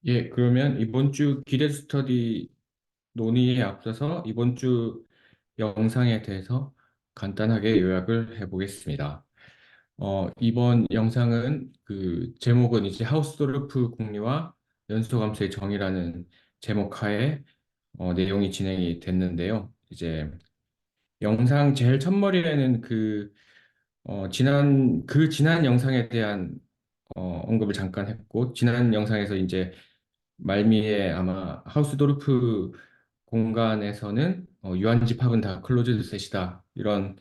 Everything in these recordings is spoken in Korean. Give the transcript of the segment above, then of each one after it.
예, 그러면 이번 주 기대 스터디 논의에 앞서서 이번 주 영상에 대해서 간단하게 요약을 해보겠습니다. 이번 영상은 그 제목은 이제 하우스도르프 공리와 연소감수의 정의라는 제목 하에 내용이 진행이 됐는데요. 이제 영상 제일 첫머리에는 지난 영상에 대한 언급을 잠깐 했고, 지난 영상에서 이제 말미에 아마 하우스도르프 공간에서는 유한집합은 다 클로즈드 셋이다. 이런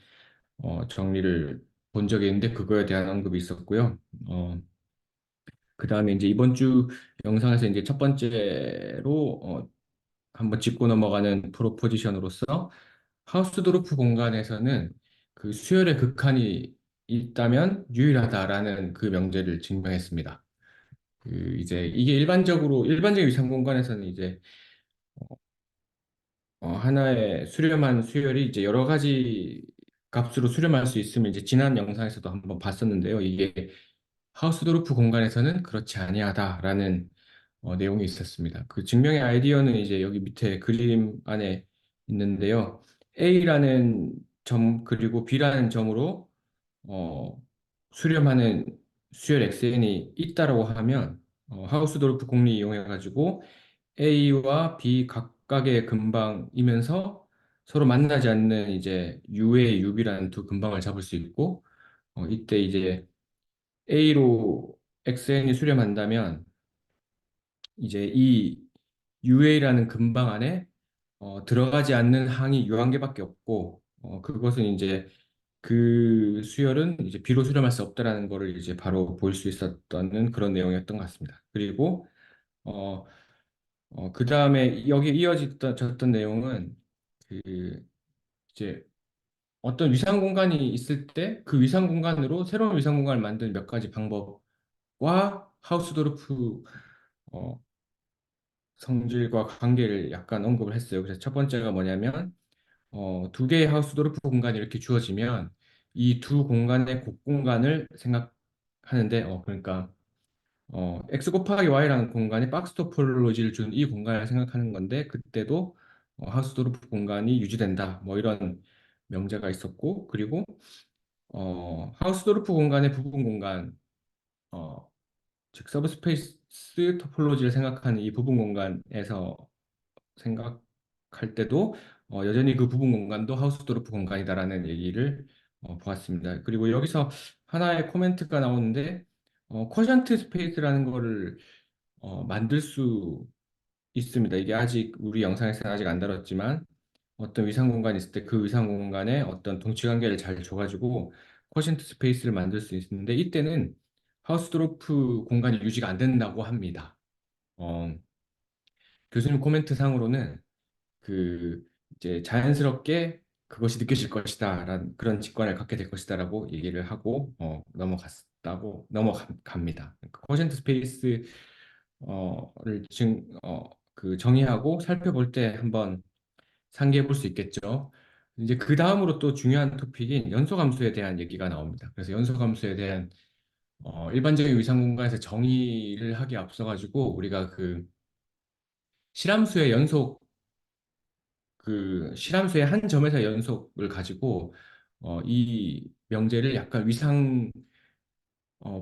정리를 본 적이 있는데 그거에 대한 언급이 있었고요. 그 다음에 이제 이번 주 영상에서 이제 첫 번째로 한번 짚고 넘어가는 프로포지션으로서 하우스도르프 공간에서는 그 수열의 극한이 있다면 유일하다라는 그 명제를 증명했습니다. 이제 이게 일반적인 위상 공간에서는 이제 하나의 수렴한 수열이 이제 여러 가지 값으로 수렴할 수 있으면 이제 지난 영상에서도 한번 봤었는데요. 이게 하우스도르프 공간에서는 그렇지 아니하다라는 내용이 있었습니다. 그 증명의 아이디어는 이제 여기 밑에 그림 안에 있는데요. A라는 점 그리고 B라는 점으로 어, 수렴하는 수열 XN이 있다라고 하면 하우스도르프 공리 이용해 가지고 A와 B 각각의 근방이면서 서로 만나지 않는 이제 U의 UB라는 두 근방을 잡을 수 있고 이때 이제 A로 XN이 수렴한다면 이제 이 UA라는 근방 안에 들어가지 않는 항이 유한개밖에 없고 그것은 이제 그 수열은 이제 B로 수렴할 수 없다라는 거를 이제 바로 볼 수 있었던 그런 내용이었던 것 같습니다. 그리고 어, 그 다음에 여기 이어졌던 내용은 그 이제 어떤 위상 공간이 있을 때 그 위상 공간으로 새로운 위상 공간을 만드는 몇 가지 방법과 하우스도르프 어, 성질과 관계를 약간 언급을 했어요. 그래서 첫 번째가 뭐냐면 두 개의 하우스도르프 공간이 이렇게 주어지면 이 두 공간의 곡공간을 생각하는데 그러니까 x 곱하기 y라는 공간이 박스 토폴로지를 준 이 공간을 생각하는 건데 그때도 하우스도르프 공간이 유지된다. 뭐 이런 명제가 있었고 그리고 하우스도르프 공간의 부분 공간 어, 즉 서브스페이스 토폴로지를 생각하는 이 부분 공간에서 생각할 때도 여전히 그 부분 공간도 하우스도르프 공간이다라는 얘기를 보았습니다. 그리고 여기서 하나의 코멘트가 나오는데 쿼션트 스페이스라는 거를 만들 수 있습니다. 이게 아직 우리 영상에서는 아직 안 다뤘지만 어떤 위상 공간이 있을 때 그 위상 공간에 어떤 동치 관계를 잘 줘가지고 쿼션트 스페이스를 만들 수 있는데 이때는 하우스도르프 공간이 유지가 안 된다고 합니다. 어, 교수님 코멘트 상으로는 그 이제 자연스럽게 그것이 느껴질 것이다라는 그런 직관을 갖게 될 것이다라고 얘기를 하고 넘어갑니다. 쿼션트 스페이스 그 정의하고 살펴볼 때 한번 상기해 볼 수 있겠죠. 이제 그 다음으로 또 중요한 토픽인 연소감수에 대한 얘기가 나옵니다. 그래서 연소감수에 대한 일반적인 위상 공간에서 정의를 하기 앞서 가지고 우리가 그 실함수의 연속 실함수의 한 점에서 연속을 가지고 이 명제를 약간 위상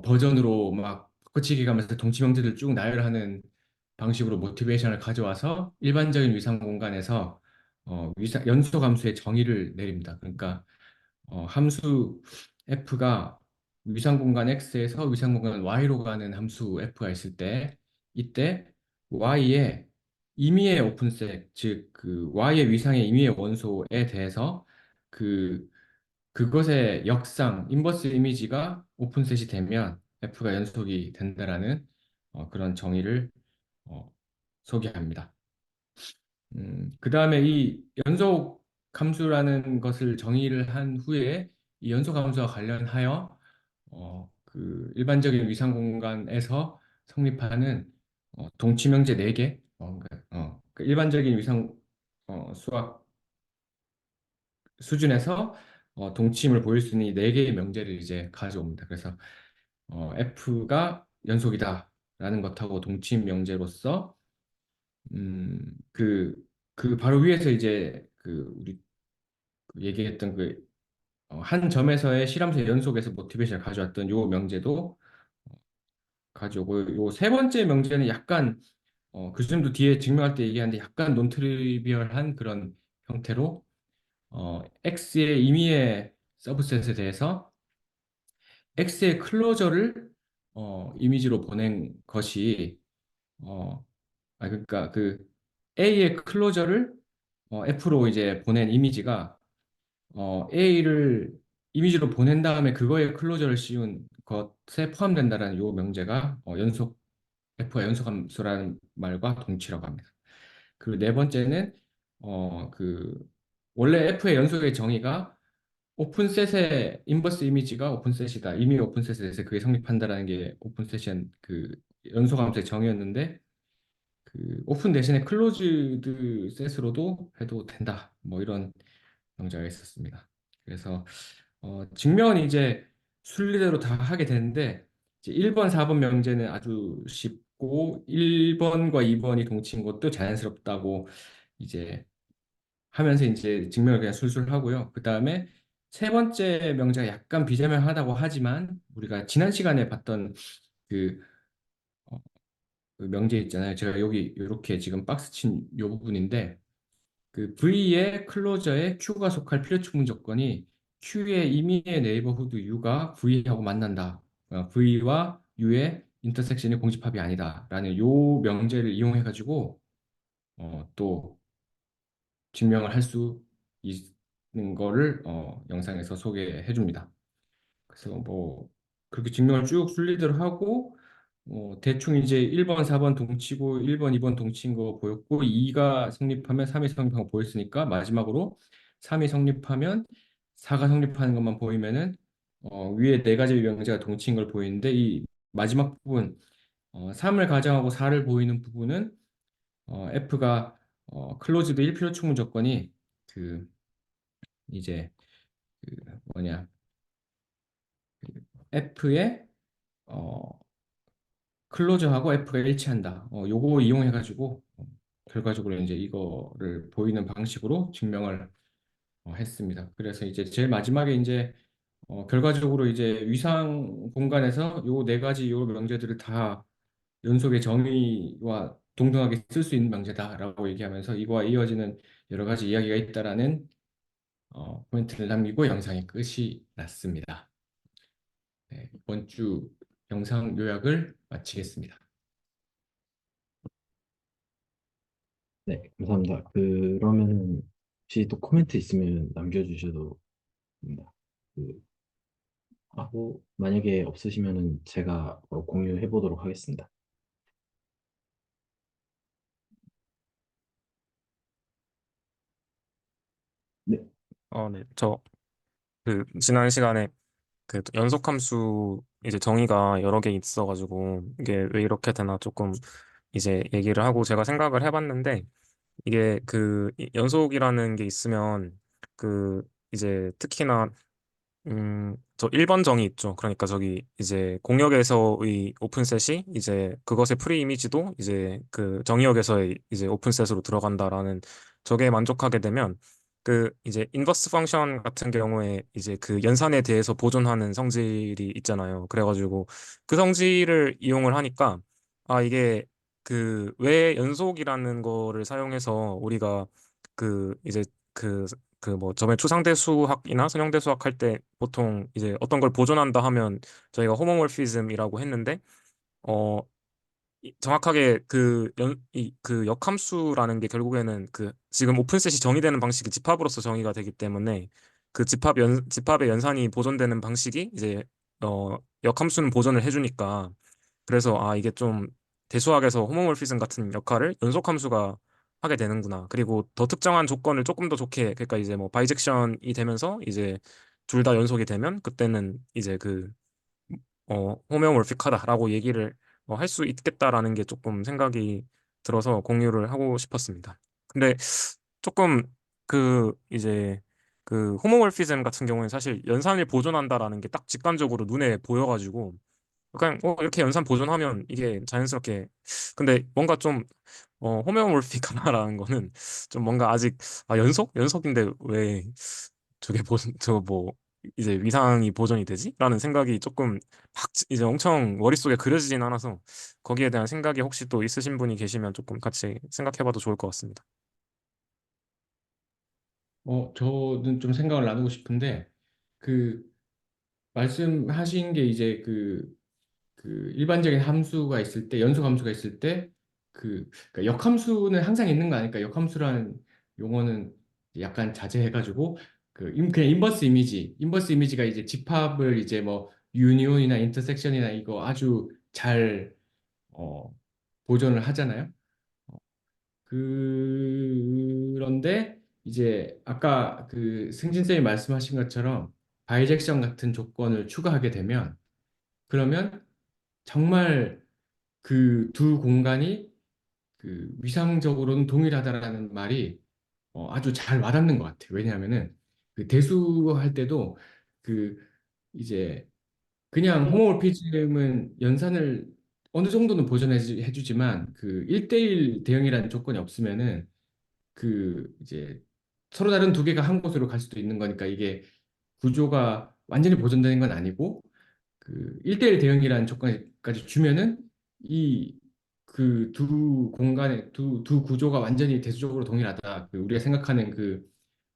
버전으로 막 꽂히기 가면서 동치 명제들 쭉 나열하는 방식으로 모티베이션을 가져와서 일반적인 위상 공간에서 연소 함수의 정의를 내립니다. 그러니까 함수 f가 위상 공간 x에서 위상 공간 y로 가는 함수 f가 있을 때 이때 y의 임의의 오픈셋, 즉 그 y의 위상의 임의의 원소에 대해서 그 그것의 역상, 인버스 이미지가 오픈셋이 되면 f가 연속이 된다라는 그런 정의를 어, 소개합니다. 그 다음에 이 연속 함수라는 것을 정의를 한 후에 이 연속 함수와 관련하여 그 일반적인 위상 공간에서 성립하는 동치명제 4개, 그 일반적인 위상 수학 수준에서 동침을 보일 수 있는 이 4개의 명제를 이제 가져옵니다. 그래서 F가 연속이다. 라는 것하고 동치인 명제로서 음, 그, 그 바로 위에서 이제 그 우리 얘기했던 그 한 점에서의 실험실 연속에서 모티베이션을 가져왔던 요 명제도 가져오고 요 세 번째 명제는 약간 그 점도 뒤에 증명할 때 얘기하는데 약간 논트리비얼한 그런 형태로 X의 임의의 서브셋에 대해서 X의 클로저를 이미지로 보낸 것이 어, 그러니까 그 A의 클로저를 F로 이제 보낸 이미지가 A를 이미지로 보낸 다음에 그거에 클로저를 씌운 것에 포함된다라는 요 명제가 연속 F가 연속함수라는 말과 동치라고 합니다. 그리고 네 번째는 그 원래 F의 연속의 정의가 오픈셋의 인버스 이미지가 오픈셋이다. 이미 오픈셋에서 그게 성립한다라는 게 오픈셋의 그 연속함수의 정의였는데 그 오픈 대신에 클로즈드 셋으로도 해도 된다. 뭐 이런 명제가 있었습니다. 그래서 증명은 이제 순리대로 다 하게 되는데 이제 1번, 4번 명제는 아주 쉽고 1번과 2번이 동치인 것도 자연스럽다고 이제 하면서 이제 증명을 그냥 술술 하고요. 그 다음에 세 번째 명제가 약간 비자명하다고 하지만 우리가 지난 시간에 봤던 그, 어, 그 명제 있잖아요. 제가 여기 이렇게 지금 박스 친 요 부분인데 그 V의 클로저에 Q가 속할 필요충분 조건이 Q의 임의의 네이버후드 U가 V하고 만난다. V와 U의 인터섹션이 공집합이 아니다라는 요 명제를 이용해 가지고 또 증명을 할 수 있는 거를 영상에서 소개해 줍니다. 그래서 뭐 그렇게 증명을 쭉 순리대로 하고 대충 이제 1번, 4번 동치고 1번, 2번 동치인 거 보였고 2가 성립하면 3이 성립한 거 보였으니까 마지막으로 3이 성립하면 4가 성립하는 것만 보이면은 위에 네 가지 명제가 동치인 걸 보이는데 이 마지막 부분 3을 가정하고 4를 보이는 부분은 F가 클로즈드 1필요 충분 조건이 그 이제 그 뭐냐 F의 클로즈하고 F가 일치한다. 요거 이용해가지고 결과적으로 이제 이거를 보이는 방식으로 증명을 했습니다. 그래서 이제 제일 마지막에 이제 결과적으로 이제 위상 공간에서 요 네 가지 요 명제들을 다 연속의 정의와 동등하게 쓸 수 있는 명제다라고 얘기하면서 이거와 이어지는 여러 가지 이야기가 있다라는 포인트를 남기고 영상의 끝이 났습니다. 네, 이번 주 영상 요약을 마치겠습니다. 네, 감사합니다. 그러면은 혹시 또 코멘트 있으면 남겨주셔도 됩니다. 그, 하고 만약에 없으시면은 제가 공유해 보도록 하겠습니다. 네, 네. 지난 시간에 그 연속함수 이제 정의가 여러 개 있어가지고 이게 왜 이렇게 되나 조금 이제 얘기를 하고 제가 생각을 해봤는데 이게 연속이라는 게 있으면 그 이제 특히나 저 1번 정의 있죠. 그러니까 저기 이제 공역에서의 오픈셋이 이제 그것의 프리 이미지도 이제 그 정의역에서의 이제 오픈셋으로 들어간다라는 저게 만족하게 되면 그 이제 인버스 펑션 같은 경우에 이제 그 연산에 대해서 보존하는 성질이 있잖아요. 그래가지고 그 성질을 이용을 하니까 이게 그 왜 연속이라는 거를 사용해서 우리가 그 이제 그 뭐 저번에 추상대 수학이나 선형대 수학 할 때 보통 이제 어떤 걸 보존한다 하면 저희가 호모몰피즘이라고 했는데 어 정확하게 그 역함수라는 게 결국에는 그 지금 오픈셋이 정의되는 방식이 집합으로서 정의가 되기 때문에 그 집합의 연산이 보존되는 방식이 이제 역함수는 보존을 해주니까 그래서 이게 좀 대수학에서 호모몰피즘 같은 역할을 연속함수가 하게 되는구나. 그리고 더 특정한 조건을 조금 더 좋게 그러니까 이제 뭐 바이젝션이 되면서 이제 둘 다 연속이 되면 그때는 이제 호메오몰픽하다라고 얘기를 할 수 있겠다라는 게 조금 생각이 들어서 공유를 하고 싶었습니다. 근데 조금 이제 호모몰피즘 같은 경우는 사실 연산을 보존한다라는 게 딱 직관적으로 눈에 보여가지고 그냥 이렇게 연산 보존하면 이게 자연스럽게 근데 뭔가 좀 호메오몰픽하다라는 거는 좀 뭔가 아직 연속인데 왜 저게 저 뭐 이제 위상이 보존이 되지? 라는 생각이 조금 막 이제 엄청 머릿속에 그려지진 않아서 거기에 대한 생각이 혹시 또 있으신 분이 계시면 조금 같이 생각해봐도 좋을 것 같습니다. 저는 좀 생각을 나누고 싶은데, 그, 말씀하신 게 이제 그 일반적인 함수가 있을 때, 연속 함수가 있을 때, 그러니까 역함수는 항상 있는 거 아닐까? 역함수라는 용어는 약간 자제해가지고, 그냥 인버스 이미지가 이제 집합을 이제 뭐, 유니온이나 인터섹션이나 이거 아주 잘, 어, 보존을 하잖아요. 그런데 이제 아까 그 승진 쌤이 말씀하신 것처럼 바이젝션 같은 조건을 추가하게 되면 그러면 정말 그 두 공간이 위상적으로는 동일하다라는 말이 아주 잘 와닿는 것 같아요. 왜냐하면은 그 대수할 때도 그 이제 그냥 홈모모피즘은 연산을 어느 정도는 보존해 주지만 그 1대1 대응이라는 조건이 없으면은 이제 서로 다른 두 개가 한 곳으로 갈 수도 있는 거니까 이게 구조가 완전히 보존되는 건 아니고 1대1 대응이라는 조건까지 주면은 이 두 공간의 두 구조가 완전히 대수적으로 동일하다. 우리가 생각하는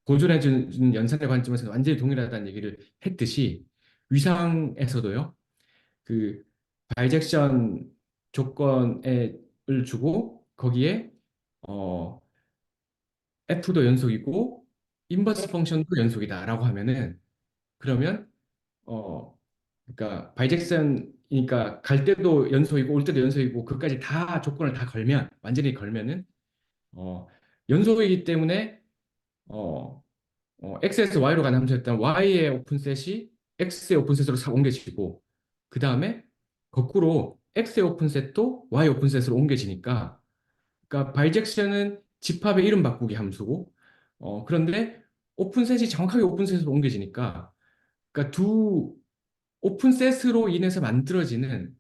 보존해주는 연산의 관점에서 완전히 동일하다는 얘기를 했듯이 위상에서도요. 그 바이젝션 조건을 주고 거기에 어 f도 연속이고 인버스 펑션도 연속이다라고 하면은 그러면 어 그러니까 바이젝선이니까 갈 때도 연속이고 올 때도 연속이고 그까지 다 조건을 다 걸면 완전히 걸면은 어 연속이기 때문에 어 x에서 y로 가는 함수였던 y의 오픈셋이 x의 오픈셋으로 싹 옮겨지고 그 다음에 거꾸로 x의 오픈셋도 y 오픈셋으로 옮겨지니까 그러니까 바이젝션은 집합의 이름 바꾸기 함수고 그런데 오픈셋이 정확하게 오픈셋으로 옮겨지니까 그러니까 두 오픈셋으로 인해서 만들어지는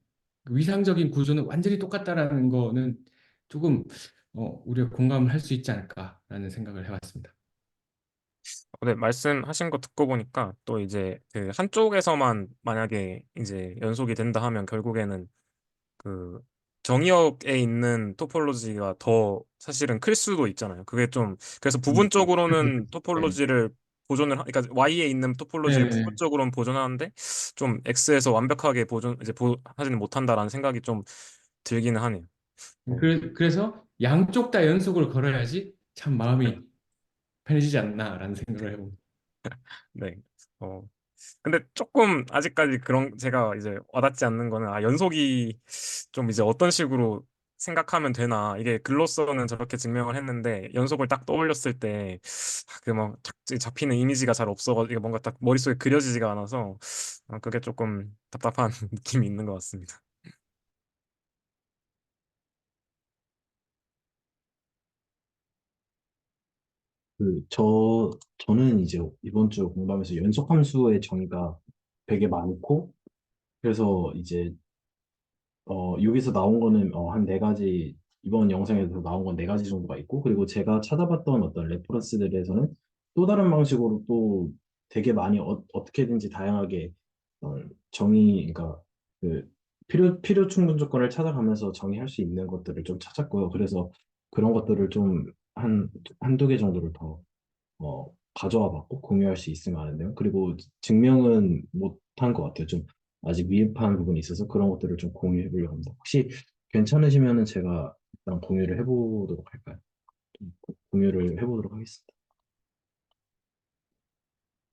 그 위상적인 구조는 완전히 똑같다라는 거는 조금 우리가 공감을 할 수 있지 않을까라는 생각을 해봤습니다. 네, 말씀하신 거 듣고 보니까 또 이제 그 한쪽에서만 만약에 이제 연속이 된다 하면 결국에는 그 정의역에 있는 토폴로지가 더 사실은 클 수도 있잖아요. 그게 좀 그래서 부분적으로는 네. 토폴로지를 그러니까 Y에 있는 토폴로지를 네. 부분적으로는 보존하는데 좀 X에서 완벽하게 하지는 못한다라는 생각이 좀 들기는 하네요. 어, 그래서 양쪽 다 연속으로 걸어야지 참 마음이 편해지지 않나라는 생각을 해봅니다. 네. 어, 근데 조금 아직까지 그런 제가 이제 와닿지 않는 거는 연속이 좀 이제 어떤 식으로 생각하면 되나 이게 글로서는 저렇게 증명을 했는데 연속을 딱 떠올렸을 때 그뭐 잡히는 이미지가 잘 없어가지고 이게 뭔가 딱 머릿속에 그려지지가 않아서 그게 조금 답답한 느낌이 있는 것 같습니다. 저는 이제 이번 주 공부하면서 연속함수의 정의가 되게 많고, 그래서 이제 여기서 나온 거는 한 네 가지, 이번 영상에서 나온 건 네 가지 정도가 있고, 그리고 제가 찾아봤던 어떤 레퍼런스들에서는 또 다른 방식으로 또 되게 많이 어떻게든지 다양하게 그러니까 그 필요 충분 조건을 찾아가면서 정의할 수 있는 것들을 좀 찾았고요. 그래서 그런 것들을 좀 한두 개 정도를 더 가져와 봤고 공유할 수 있으면 하는데요. 그리고 증명은 못한 것 같아요. 좀 아직 미흡한 부분이 있어서 그런 것들을 좀 공유해 보려고 합니다. 혹시 괜찮으시면은 제가 일단 공유를 해보도록 할까요? 공유를 해보도록 하겠습니다.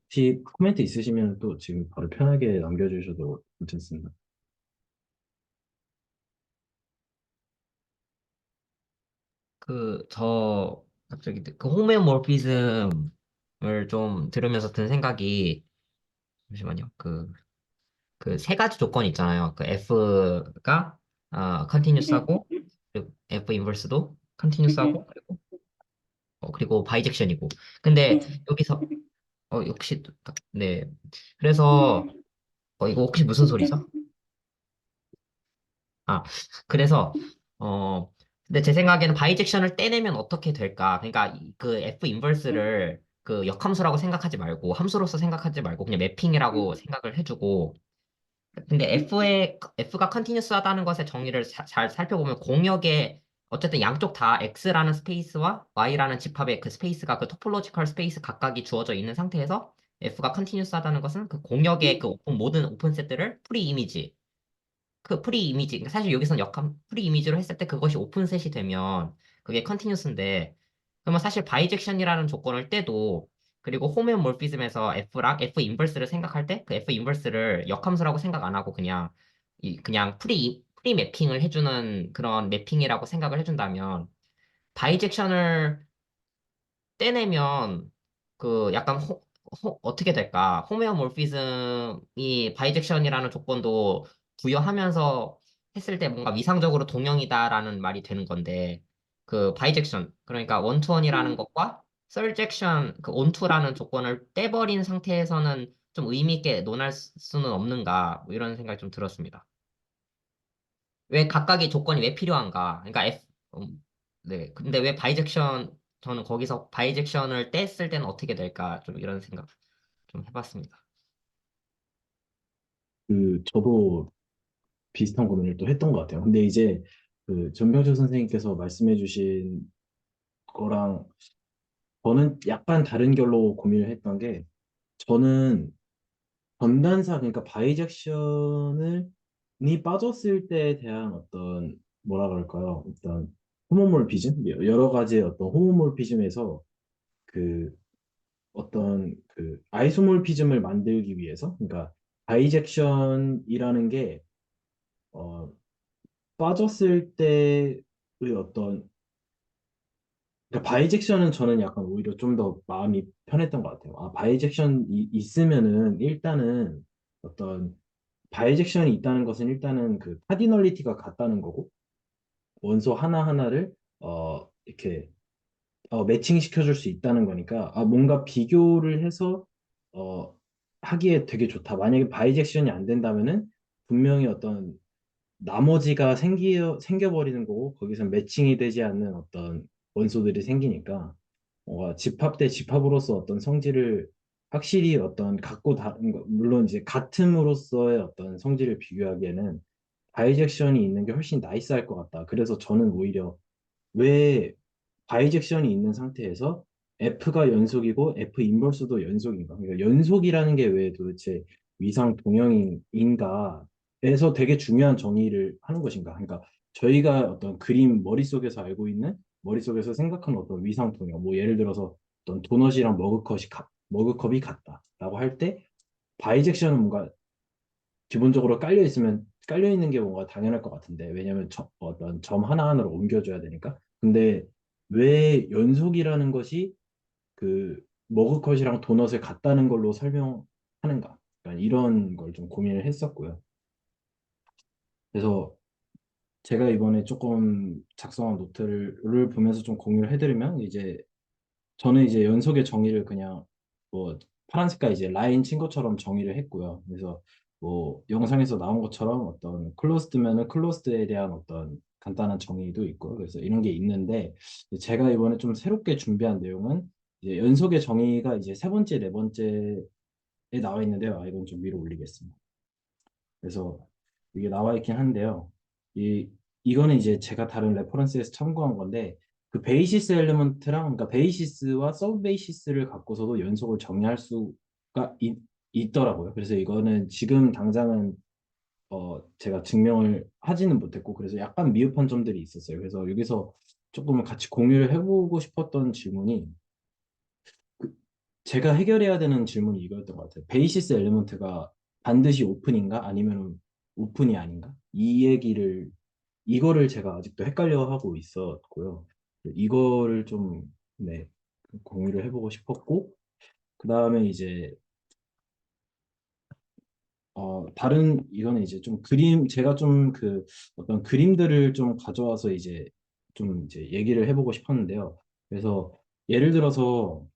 혹시 코멘트 있으시면 또 지금 바로 편하게 남겨주셔도 괜찮습니다. 저 갑자기 그 호메오모피즘을 좀 들으면서 든 생각이 잠시만요. 그 세 가지 조건이 있잖아요. 그 F가 컨티뉴스하고 그리고 F 인버스도 컨티뉴스하고 그리고 바이젝션이고. 근데 여기서 역시 네. 그래서 이거 혹시 무슨 소리죠? 아, 그래서, 어, 근데 제 생각에는 바이젝션을 떼내면 어떻게 될까? 그러니까 그 F 인버스를 그 역함수라고 생각하지 말고, 함수로서 생각하지 말고, 그냥 매핑이라고 생각을 해주고, 근데 F가 컨티뉴스 하다는 것의 정의를 잘 살펴보면 공역에 어쨌든 양쪽 다 X라는 스페이스와 Y라는 집합의 그 스페이스가 그 토폴로지컬 스페이스 각각이 주어져 있는 상태에서 F가 컨티뉴스 하다는 것은 그 공역의 그 모든 오픈 세트를 프리 이미지, 그 프리 이미지, 그러니까 사실 여기서는 역함 프리 이미지로 했을 때 그것이 오픈셋이 되면 그게 컨티뉴스인데, 그러면 사실 바이젝션이라는 조건을 떼도, 그리고 호메오몰피즘에서 F 인버스를 생각할 때 그 F 인버스를 역함수라고 생각 안 하고 그냥 프리 매핑을 해주는 그런 매핑이라고 생각을 해준다면, 바이젝션을 떼내면 그 약간 어떻게 될까? 호메오몰피즘이 바이젝션이라는 조건도 부여하면서 했을 때 뭔가 위상적으로 동형이다라는 말이 되는 건데, 그 바이젝션, 그러니까 원투원이라는 것과 설젝션 그 온투라는 조건을 떼버린 상태에서는 좀 의미 있게 논할 수는 없는가, 뭐 이런 생각이 좀 들었습니다. 왜 각각의 조건이 왜 필요한가? 그러니까 네. 근데 왜 저는 거기서 바이젝션을 뗐을 때는 어떻게 될까? 좀 이런 생각 좀 해봤습니다. 저도 비슷한 고민을 또 했던 것 같아요. 근데 이제 전병철 선생님께서 말씀해 주신 거랑 저는 약간 다른 결로 고민을 했던 게, 저는 전단사, 그러니까 바이젝션을 이 빠졌을 때에 대한 어떤, 뭐라 그럴까요? 어떤 호모몰피즘, 여러 가지의 어떤 호모몰피즘에서 그 어떤 아이소몰피즘을 만들기 위해서, 그러니까 바이젝션이라는 게 어, 빠졌을 때의 어떤, 그러니까 바이젝션은 저는 약간 오히려 좀 더 마음이 편했던 것 같아요. 아, 바이젝션이 있으면은 일단은 어떤, 바이젝션이 있다는 것은 일단은 그 카디널리티가 같다는 거고, 원소 하나하나를 이렇게 매칭시켜 줄 수 있다는 거니까, 아, 뭔가 비교를 해서 어, 하기에 되게 좋다. 만약에 바이젝션이 안 된다면은 분명히 어떤 나머지가 생겨버리는 거고, 거기서 매칭이 되지 않는 어떤 원소들이 생기니까, 집합 대 집합으로서 어떤 성질을 확실히 어떤 갖고 다른 거, 물론 이제 같음으로써의 어떤 성질을 비교하기에는 바이젝션이 있는 게 훨씬 나이스할 것 같다. 그래서 저는 오히려, 왜 바이젝션이 있는 상태에서 F가 연속이고 F 인버스도 연속인가? 그러니까 연속이라는 게 왜 도대체 위상 동형인가에서 되게 중요한 정의를 하는 것인가? 그러니까 저희가 어떤 그림 머릿속에서 알고 있는, 머릿속에서 생각하는 어떤 위상 동형, 뭐 예를 들어서 어떤 도넛이랑 머그컵이 같다라고 할 때, 바이젝션은 뭔가 기본적으로 깔려 있는 게 뭔가 당연할 것 같은데, 왜냐면 어떤 점 하나하나로 옮겨줘야 되니까. 근데 왜 연속이라는 것이 그 머그컷이랑 도넛을 같다는 걸로 설명하는가? 약간 이런 걸 좀 고민을 했었고요. 그래서 제가 이번에 조금 작성한 노트를 보면서 좀 공유를 해드리면, 이제 저는 이제 연속의 정의를 그냥 뭐 파란 색깔 이제 라인 친 것처럼 정의를 했고요. 그래서 뭐 영상에서 나온 것처럼 어떤 클로스드면은 클로스드에 대한 어떤 간단한 정의도 있고요. 그래서 이런 게 있는데, 제가 이번에 좀 새롭게 준비한 내용은 이제 연속의 정의가 이제 세 번째, 네 번째에 나와 있는데요. 아, 이건 좀 위로 올리겠습니다. 그래서 이게 나와 있긴 한데요. 이거는 이제 제가 다른 레퍼런스에서 참고한 건데, 그 베이시스 엘리먼트랑, 그러니까 베이시스와 서브 베이시스를 갖고서도 연속을 정의할 수가 있더라고요. 그래서 이거는 지금 당장은 제가 증명을 하지는 못했고, 그래서 약간 미흡한 점들이 있었어요. 그래서 여기서 조금 같이 공유를 해보고 싶었던 질문이, 그 제가 해결해야 되는 질문이 이거였던 것 같아요. 베이시스 엘리먼트가 반드시 오픈인가? 아니면 오픈이 아닌가? 이거를 제가 아직도 헷갈려 하고 있었고요. 이거를 좀, 네, 공유를 해보고 싶었고, 그 다음에 이제, 이거는 이제 좀 제가 좀 어떤 그림들을 좀 가져와서 이제 얘기를 해보고 싶었는데요. 그래서 예를 들어서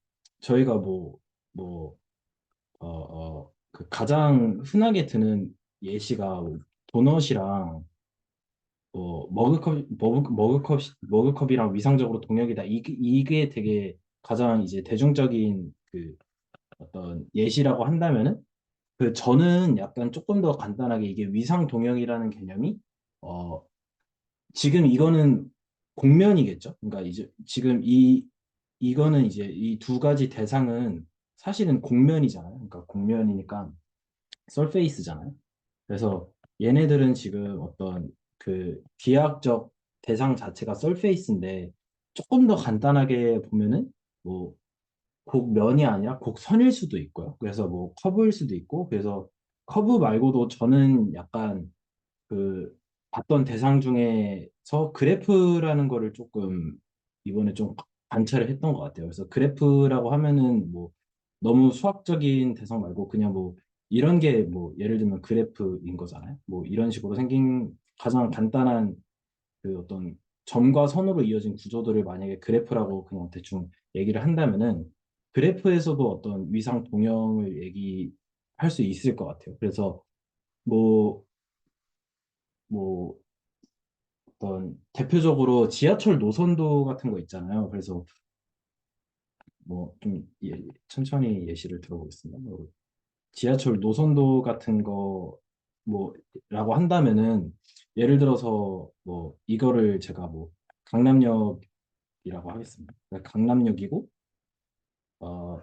저희가 뭐, 가장 흔하게 드는 예시가 뭐 도넛이랑 머그컵이랑 위상적으로 동역이다. 이게 되게 가장 이제 대중적인 그 어떤 예시라고 한다면은 저는 약간 조금 더 간단하게 이게 위상 동역이라는 개념이 어, 지금 이거는 공면이겠죠. 그러니까 이제 지금 이거는 이제 이 두 가지 대상은 사실은 공면이잖아요. 그러니까 공면이니까 설페이스잖아요. 그래서 얘네들은 지금 어떤 기하학적 대상 자체가 설페이스인데 조금 더 간단하게 보면은 뭐 곡면이 아니라 곡선일 수도 있고요. 그래서 뭐 커브일 수도 있고 그래서 커브 말고도 저는 약간 그 봤던 대상 중에서 그래프라는 거를 조금 이번에 좀 관찰을 했던 것 같아요. 그래서 그래프라고 하면은 뭐 너무 수학적인 대상 말고 그냥 뭐 이런 게 뭐 예를 들면 그래프인 거잖아요. 뭐 이런 식으로 생긴 가장 간단한 어떤 점과 선으로 이어진 구조들을 만약에 그래프라고 그냥 대충 얘기를 한다면은 그래프에서도 어떤 위상 동형을 얘기할 수 있을 것 같아요. 그래서 뭐 뭐 어떤 대표적으로 지하철 노선도 같은 거 있잖아요. 그래서 뭐 좀 천천히 예시를 들어보겠습니다. 뭐 지하철 노선도 같은 거 뭐라고 한다면은 예를 들어서 뭐 이거를 제가 뭐 강남역이라고 하겠습니다. 그러니까 강남역이고 어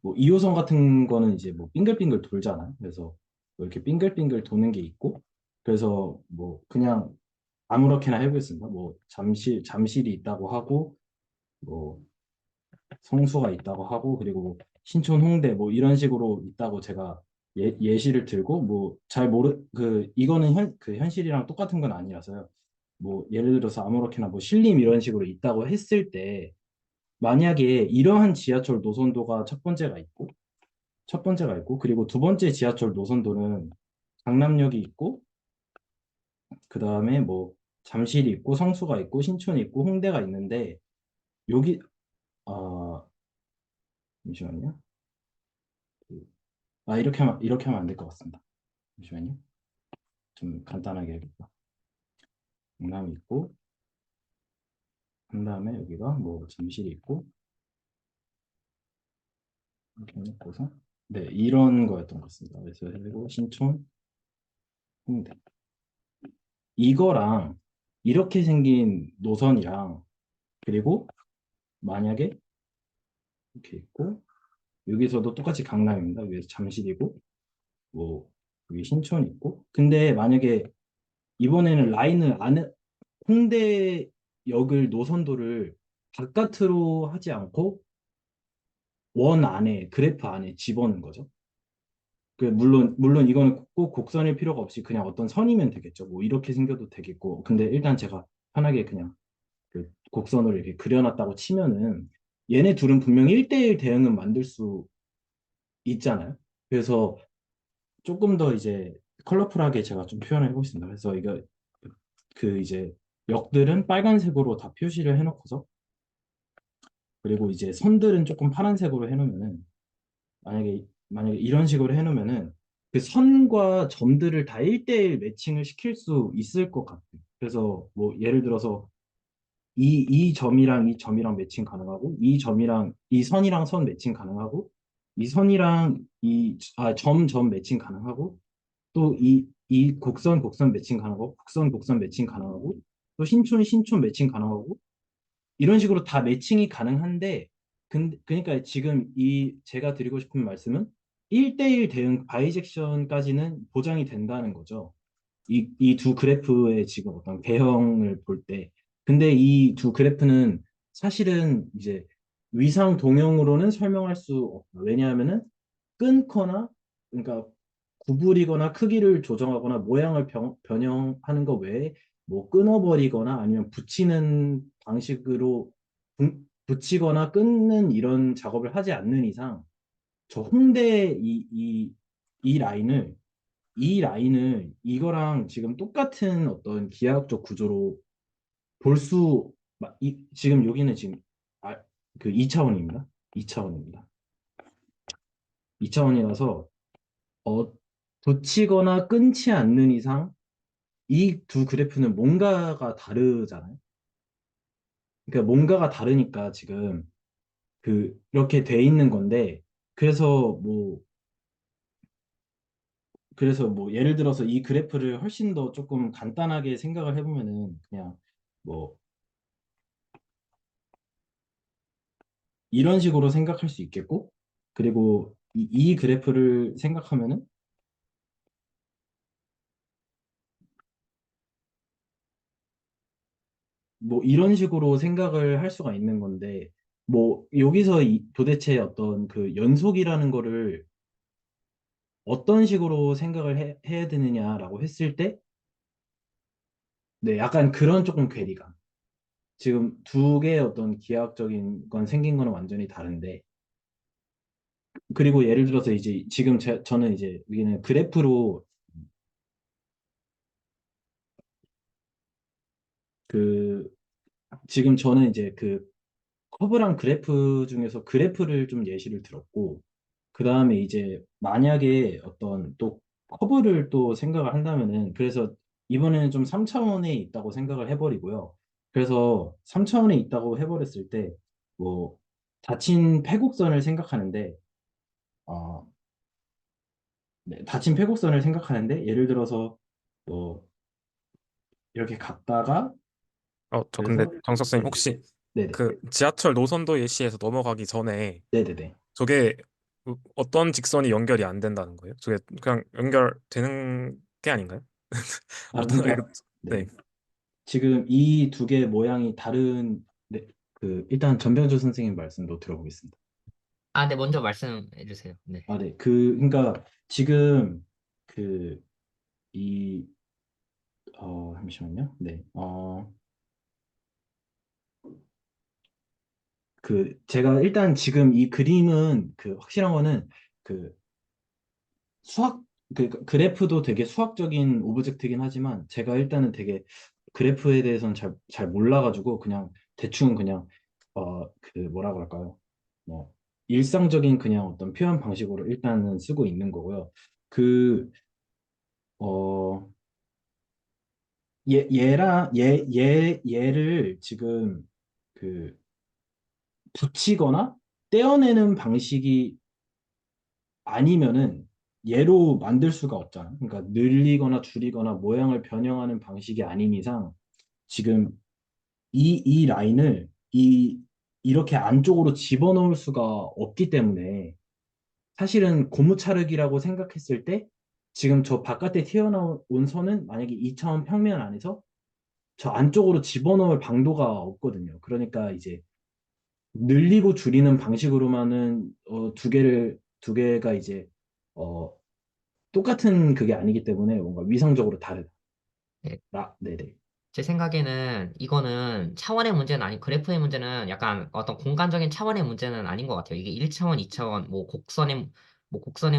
뭐 2호선 같은 거는 이제 뭐 빙글빙글 돌잖아요. 그래서 뭐 이렇게 빙글빙글 도는 게 있고 그래서 뭐 그냥 아무렇게나 해보겠습니다. 뭐 잠실이 있다고 하고 뭐 성수가 있다고 하고 그리고 뭐 신촌 홍대 뭐 이런 식으로 있다고 제가 예시를 들고 뭐 잘 이거는 현실이랑 똑같은 건 아니라서요. 뭐 예를 들어서 아무렇게나 뭐 신림 이런 식으로 있다고 했을 때 만약에 이러한 지하철 노선도가 첫 번째가 있고 그리고 두 번째 지하철 노선도는 강남역이 있고 그 다음에 뭐 잠실이 있고 성수가 있고 신촌이 있고 홍대가 있는데 여기 아 잠시만요. 이렇게 하면 안 될 것 같습니다. 잠시만요. 좀 간단하게 해야겠다. 강남이 있고 한 다음에 여기가 뭐 잠실이 있고 이렇게 해놓고서 네 이런 거였던 것 같습니다. 그래서 그리고 신촌 홍대 이거랑 이렇게 생긴 노선이랑 그리고 만약에 이렇게 있고 여기서도 똑같이 강남입니다. 위에서 잠실이고 뭐 여기 신촌 있고 근데 만약에 이번에는 라인을 안에 홍대역을 노선도를 바깥으로 하지 않고 원 안에 그래프 안에 집어넣은 거죠. 물론 이거는 꼭 곡선일 필요가 없이 그냥 어떤 선이면 되겠죠. 뭐 이렇게 생겨도 되겠고 근데 일단 제가 편하게 그냥 곡선을 이렇게 그려놨다고 치면은 얘네 둘은 분명히 1대1 대응은 만들 수 있잖아요. 그래서 조금 더 이제 컬러풀하게 제가 좀 표현을 해보겠습니다. 그래서 이거 이제 역들은 빨간색으로 다 표시를 해놓고서 그리고 이제 선들은 조금 파란색으로 해놓으면은 만약에 이런 식으로 해놓으면은 그 선과 점들을 다 1대1 매칭을 시킬 수 있을 것 같아요. 그래서 뭐 예를 들어서 이 점이랑 이 점이랑 매칭 가능하고 이 점이랑 이 선이랑 선 매칭 가능하고 이 선이랑 점 매칭 가능하고 또 이 곡선 매칭 가능하고 곡선 매칭 가능하고 또 신촌 매칭 가능하고 이런 식으로 다 매칭이 가능한데 그러니까 지금 제가 드리고 싶은 말씀은 1대1 대응 바이젝션까지는 보장이 된다는 거죠. 이 두 그래프의 지금 어떤 개형을 볼 때. 근데 이 두 그래프는 사실은 이제 위상 동형으로는 설명할 수 없다. 왜냐하면은 끊거나 그러니까 구부리거나 크기를 조정하거나 모양을 변형하는 것 외에 뭐 끊어버리거나 아니면 붙이는 방식으로 붙이거나 끊는 이런 작업을 하지 않는 이상 저 홍대 이 라인을 이거랑 지금 똑같은 어떤 기하학적 구조로 지금 여기는 지금 아, 2차원입니다. 2차원입니다. 2차원이라서 어, 붙이거나 끊지 않는 이상 이 두 그래프는 뭔가가 다르잖아요. 그러니까 뭔가가 다르니까 지금 이렇게 돼 있는 건데, 그래서 뭐, 예를 들어서 이 그래프를 훨씬 더 조금 간단하게 생각을 해보면은 그냥 뭐 이런 식으로 생각할 수 있겠고, 그리고 이 그래프를 생각하면은 뭐 이런 식으로 생각을 할 수가 있는 건데, 뭐 여기서 도대체 어떤 그 연속이라는 거를 어떤 식으로 생각을 해야 되느냐라고 했을 때, 네, 약간 그런 조금 괴리감. 지금 두 개의 어떤 기하학적인 건 생긴 거는 완전히 다른데, 그리고 예를 들어서 이제 지금 저는 이제 여기는 그래프로 그 지금 저는 이제 커브랑 그래프 중에서 그래프를 좀 예시를 들었고, 그 다음에 이제 만약에 어떤 또 커브를 또 생각을 한다면은, 그래서 이번에는 좀 3차원에 있다고 생각을 해버리고요. 그래서 3차원에 있다고 해버렸을 때, 뭐, 닫힌 패곡선을 생각하는데, 어, 네, 닫힌 패곡선을 생각하는데, 예를 들어서, 뭐, 이렇게 갔다가, 저 근데 그래서, 정석 쌤 네네, 혹시 네네, 그 지하철 노선도 예시에서 넘어가기 전에 네네네. 저게 어떤 직선이 연결이 안 된다는 거예요? 저게 그냥 연결되는 게 아닌가요? 아, 어떤 그러니까, 네. 네. 지금 이 두 개의 모양이 다른, 네, 일단 전병조 선생님 말씀도 들어보겠습니다. 아, 네, 먼저 말씀해 주세요. 네. 아, 네. 그러니까 지금 그, 이, 잠시만요. 네. 제가 일단 지금 이 그림은 확실한 거는 그 수학, 그래프도 되게 수학적인 오브젝트긴 하지만 제가 일단은 되게 그래프에 대해서는 잘 몰라가지고 그냥 대충 그냥, 뭐라고 할까요? 뭐, 일상적인 그냥 어떤 표현 방식으로 일단은 쓰고 있는 거고요. 그, 어, 얘를 지금 그 붙이거나 떼어내는 방식이 아니면은 얘로 만들 수가 없잖아. 그러니까 늘리거나 줄이거나 모양을 변형하는 방식이 아닌 이상 지금 이 라인을 이렇게 안쪽으로 집어넣을 수가 없기 때문에 사실은 고무차르기라고 생각했을 때 지금 저 바깥에 튀어나온 선은 만약에 2차원 평면 안에서 저 안쪽으로 집어넣을 방도가 없거든요. 그러니까 이제 늘리고 줄이는 방식으로만은 두 개가 이제 어, 똑같은 그게 아니기 때문에 뭔가 위상적으로 다르다. 네. 네네. 제 생각에는 이거는 차원의 문제는 아니, 그래프의 문제는 약간 어떤 공간적인 차원의 문제는 아닌 것 같아요. 이게 1차원, 2차원, 뭐 곡선의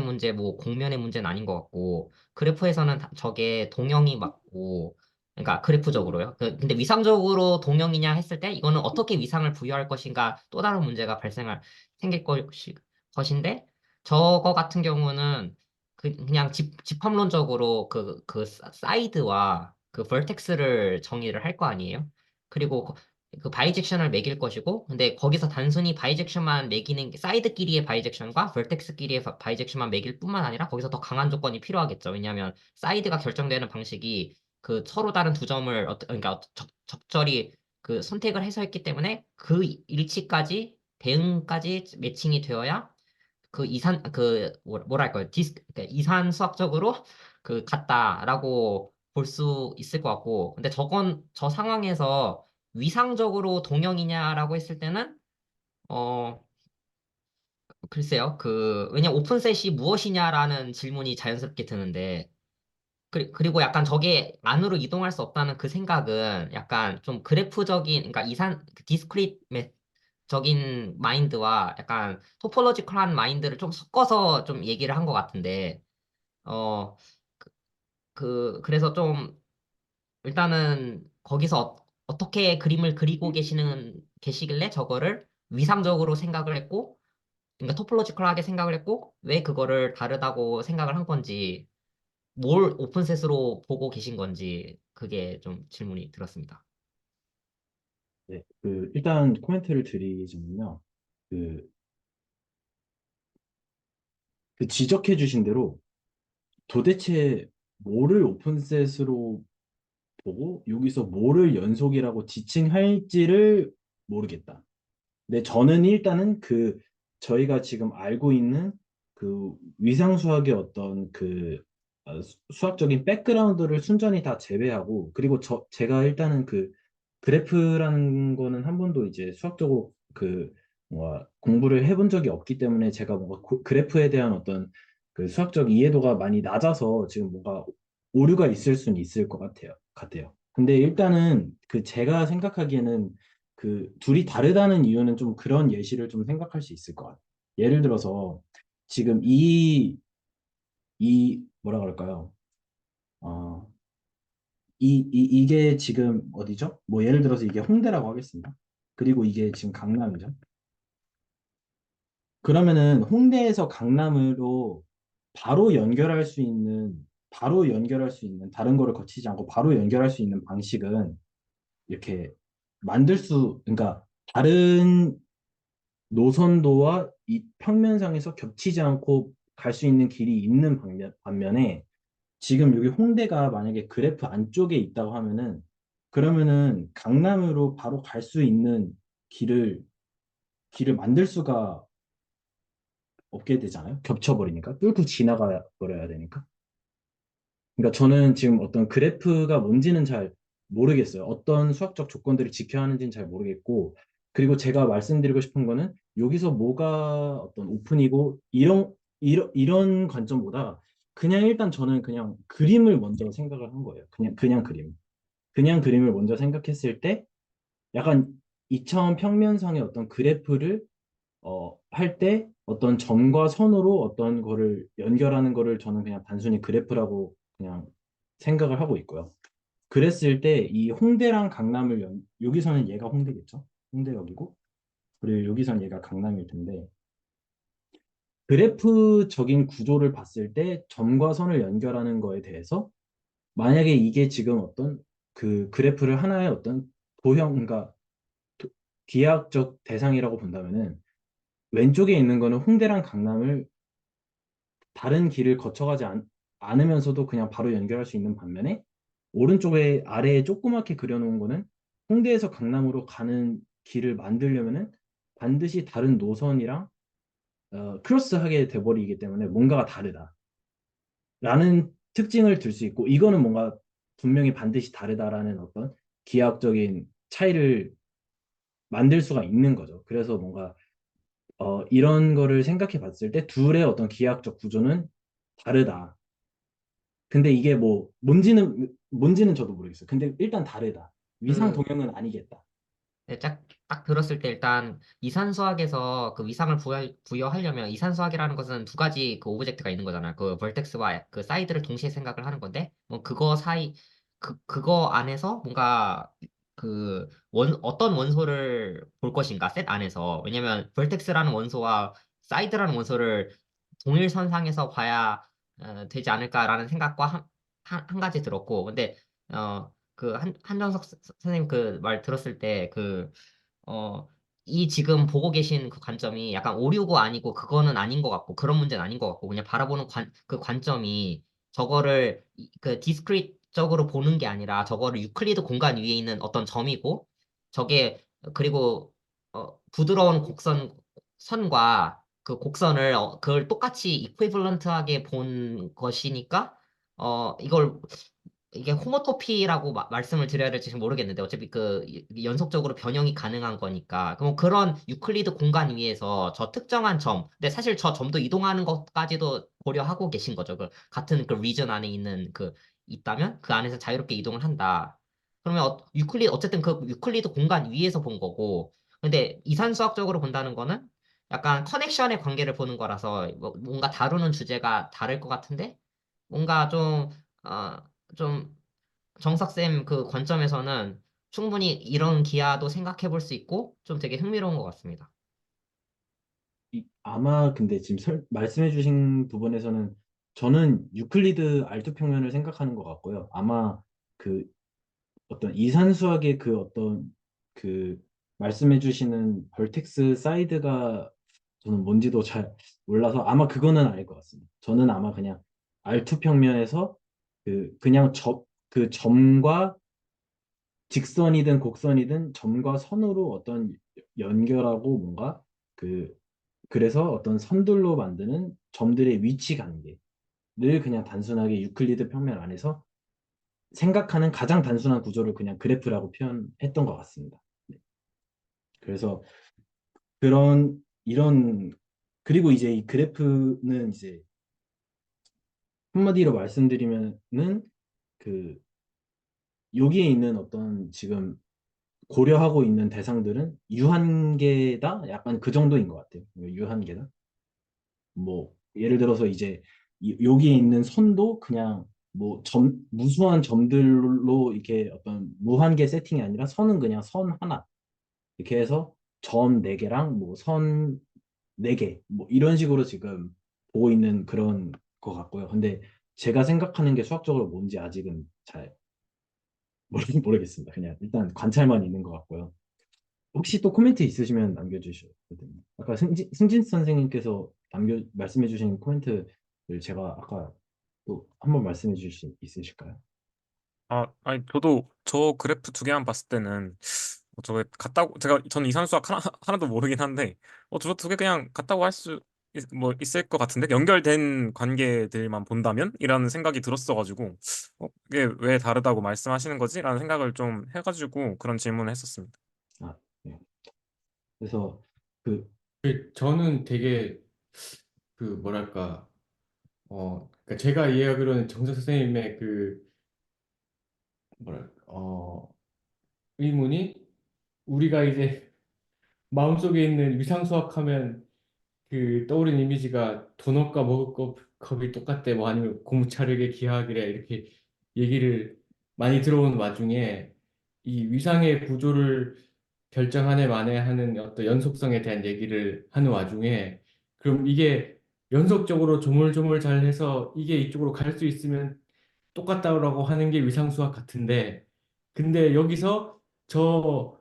문제, 뭐 공면의 문제는 아닌 것 같고, 그래프에서는 저게 동형이 맞고, 그러니까 그래프적으로요. 근데 위상적으로 동형이냐 했을 때 이거는 어떻게 위상을 부여할 것인가 또 다른 문제가 생길 것인데, 저거 같은 경우는 그냥 집합론적으로 사이드와 그 vertex를 정의를 할 거 아니에요? 그리고 그 바이젝션을 매길 것이고, 근데 거기서 단순히 바이젝션만 매기는 사이드끼리의 바이젝션과 vertex끼리의 바이젝션만 매길 뿐만 아니라 거기서 더 강한 조건이 필요하겠죠. 왜냐하면 사이드가 결정되는 방식이 그 서로 다른 두 점을 그러니까 적절히 그 선택을 해서 했기 때문에 그 일치까지 대응까지 매칭이 되어야 뭐랄까요, 그러니까 이산 수학적으로 같다라고 볼 수 있을 것 같고, 근데 저 상황에서 위상적으로 동형이냐라고 했을 때는, 어, 글쎄요, 왜냐 오픈셋이 무엇이냐라는 질문이 자연스럽게 드는데, 그리고 약간 저게 안으로 이동할 수 없다는 그 생각은 약간 좀 그래프적인, 그러니까 디스크릿적인 마인드와 약간 토폴로지컬한 마인드를 좀 섞어서 좀 얘기를 한 것 같은데, 어, 그래서 좀 일단은 거기서 떻게 그림을 그리고 계시길래 저거를 위상적으로 생각을 했고, 그러니까 토폴로지컬하게 생각을 했고, 왜 그거를 다르다고 생각을 한 건지, 뭘 오픈셋으로 보고 계신 건지 그게 좀 질문이 들었습니다. 네, 일단 코멘트를 드리자면요. 그, 지적해 주신 대로 도대체 뭐를 오픈셋으로 보고 여기서 뭐를 연속이라고 지칭할지를 모르겠다. 네, 저는 일단은 저희가 지금 알고 있는 위상수학의 어떤 수학적인 백그라운드를 순전히 다 제외하고, 그리고 제가 일단은 그래프라는 거는 한 번도 이제 수학적으로 뭔가 공부를 해본 적이 없기 때문에 제가 뭔가 그래프에 대한 어떤 수학적 이해도가 많이 낮아서 지금 뭔가 오류가 있을 수는 있을 것 같아요. 근데 일단은 제가 생각하기에는 둘이 다르다는 이유는 좀 그런 예시를 좀 생각할 수 있을 것 같아요. 예를 들어서 지금 뭐라 그럴까요? 어, 이게 지금 어디죠? 뭐 예를 들어서 이게 홍대라고 하겠습니다. 그리고 이게 지금 강남이죠. 그러면은 홍대에서 강남으로 바로 연결할 수 있는 다른 거를 거치지 않고 바로 연결할 수 있는 방식은 이렇게 그러니까 다른 노선도와 이 평면상에서 겹치지 않고 갈 수 있는 길이 있는 반면에 지금 여기 홍대가 만약에 그래프 안쪽에 있다고 하면은 그러면은 강남으로 바로 갈 수 있는 길을 만들 수가 없게 되잖아요. 겹쳐버리니까 뚫고 지나가 버려야 되니까. 그러니까 저는 지금 어떤 그래프가 뭔지는 잘 모르겠어요. 어떤 수학적 조건들을 지켜야 하는지는 잘 모르겠고, 그리고 제가 말씀드리고 싶은 거는 여기서 뭐가 어떤 오픈이고 이런 관점보다 그냥 일단 저는 그냥 그림을 먼저 생각을 한 거예요. 그냥 그림. 그냥 그림을 먼저 생각했을 때 약간 이차원 평면상의 어떤 그래프를 할 때 어떤 점과 선으로 어떤 거를 연결하는 거를 저는 그냥 단순히 그래프라고 그냥 생각을 하고 있고요. 그랬을 때 이 홍대랑 강남을 여기서는 얘가 홍대겠죠? 홍대역이고 그리고 여기서는 얘가 강남일 텐데 그래프적인 구조를 봤을 때 점과 선을 연결하는 거에 대해서 만약에 이게 지금 어떤 그래프를 하나의 어떤 그러니까 도- 기하학적 대상이라고 본다면은 왼쪽에 있는 거는 홍대랑 강남을 다른 길을 거쳐가지 않으면서도 그냥 바로 연결할 수 있는 반면에 오른쪽에 아래에 조그맣게 그려놓은 거는 홍대에서 강남으로 가는 길을 만들려면은 반드시 다른 노선이랑 크로스하게 돼버리기 때문에 뭔가가 다르다라는 특징을 들 수 있고 이거는 뭔가 분명히 반드시 다르다라는 어떤 기하학적인 차이를 만들 수가 있는 거죠. 그래서 뭔가 이런 거를 생각해 봤을 때 둘의 어떤 기하학적 구조는 다르다. 근데 이게 뭐 뭔지는 저도 모르겠어요. 근데 일단 다르다. 위상 그 동형은 아니겠다. 네, 딱 들었을 때 일단 이산수학에서 그 위상을 부여하려면 이산수학이라는 것은 두 가지 그 오브젝트가 있는 거잖아요. 그 벌텍스와 그 사이드를 동시에 생각을 하는 건데 뭐 그거 사이 그거 안에서 뭔가 어떤 원소를 볼 것인가 셋 안에서 왜냐면 벌텍스라는 원소와 사이드라는 원소를 동일 선상에서 봐야 되지 않을까라는 생각과 한 가지 들었고 근데 한정석 선생님 그 말 들었을 때 어, 이 지금 보고 계신 그 관점이 약간 오류고 아니고 그거는 아닌 것 같고 그런 문제는 아닌 것 같고 그냥 바라보는 그 관점이 저거를 그 디스크릿적으로 보는 게 아니라 저거를 유클리드 공간 위에 있는 어떤 점이고 저게 그리고 부드러운 선과 그 곡선을 그걸 똑같이 이퀴벌런트하게 본 것이니까 이걸 이게 호모토피라고 말씀을 드려야 될지 잘 모르겠는데 어차피 연속적으로 변형이 가능한 거니까 그럼 그런 유클리드 공간 위에서 저 특정한 점 근데 사실 저 점도 이동하는 것까지도 고려하고 계신 거죠. 그 같은 그 리전 안에 있는 있다면 그 안에서 자유롭게 이동을 한다. 그러면 어쨌든 그 유클리드 공간 위에서 본 거고 근데 이산수학적으로 본다는 거는 약간 커넥션의 관계를 보는 거라서 뭔가 다루는 주제가 다를 것 같은데 뭔가 어, 좀 정석쌤 그 관점에서는 충분히 이런 기아도 생각해 볼 수 있고 좀 되게 흥미로운 것 같습니다. 아마 근데 지금 말씀해 주신 부분에서는 저는 유클리드 알투 평면을 생각하는 것 같고요. 아마 그 어떤 이산수학의 그 어떤 그 말씀해 주시는 벌텍스 사이드가 저는 뭔지도 잘 몰라서 아마 그거는 아닐 것 같습니다. 저는 아마 그냥 알투 평면에서 그냥 그 점과 직선이든 곡선이든 점과 선으로 어떤 연결하고 뭔가 그 그래서 어떤 선들로 만드는 점들의 위치 관계를 그냥 단순하게 유클리드 평면 안에서 생각하는 가장 단순한 구조를 그냥 그래프라고 표현했던 것 같습니다. 네. 그래서 이런 그리고 이제 이 그래프는 이제 한마디로 말씀드리면은 그 여기에 있는 어떤 지금 고려하고 있는 대상들은 유한계다? 약간 그 정도인 것 같아요. 유한계다. 뭐 예를 들어서 이제 여기에 있는 선도 그냥 뭐 무수한 점들로 이렇게 어떤 무한계 세팅이 아니라 선은 그냥 선 하나 이렇게 해서 점 4개랑 뭐 선 4개 뭐 이런 식으로 지금 보고 있는 그런 것 같고요. 근데 제가 생각하는 게 수학적으로 뭔지 아직은 잘 모르겠습니다. 그냥 일단 관찰만 있는 것 같고요. 혹시 또 코멘트 있으시면 남겨주셔도 됩니다. 아까 승진 선생님께서 말씀해 주신 코멘트를 제가 아까 또 한번 말씀해 주실 수 있으실까요? 아니, 저도 저 그래프 두 개만 봤을 때는, 저게 같다고, 저는 이산수학 하나도 모르긴 한데, 저 두 개 그냥 같다고 할 수, 있을 것 같은데? 연결된 관계들만 본다면? 이라는 생각이 들었어가지고, 이게 왜 다르다고 말씀하시는 거지? 라는 생각을 좀 해가지고 그런 질문을 했었습니다. 아, 네. 그래서 그 저는 되게 그 뭐랄까 그러니까 제가 이해하기로는 정석 선생님의 그 뭐랄까 의문이 우리가 이제 마음속에 있는 위상수학 하면 그 떠오르는 이미지가 도넛과 먹을 것 컵이 똑같대 뭐 아니면 공차르게 기하학이래 이렇게 얘기를 많이 들어온 와중에 이 위상의 구조를 결정하네 마네 하는 어떤 연속성에 대한 얘기를 하는 와중에 그럼 이게 연속적으로 조물조물 잘 해서 이게 이쪽으로 갈 수 있으면 똑같다고 하는 게 위상수학 같은데 근데 여기서 저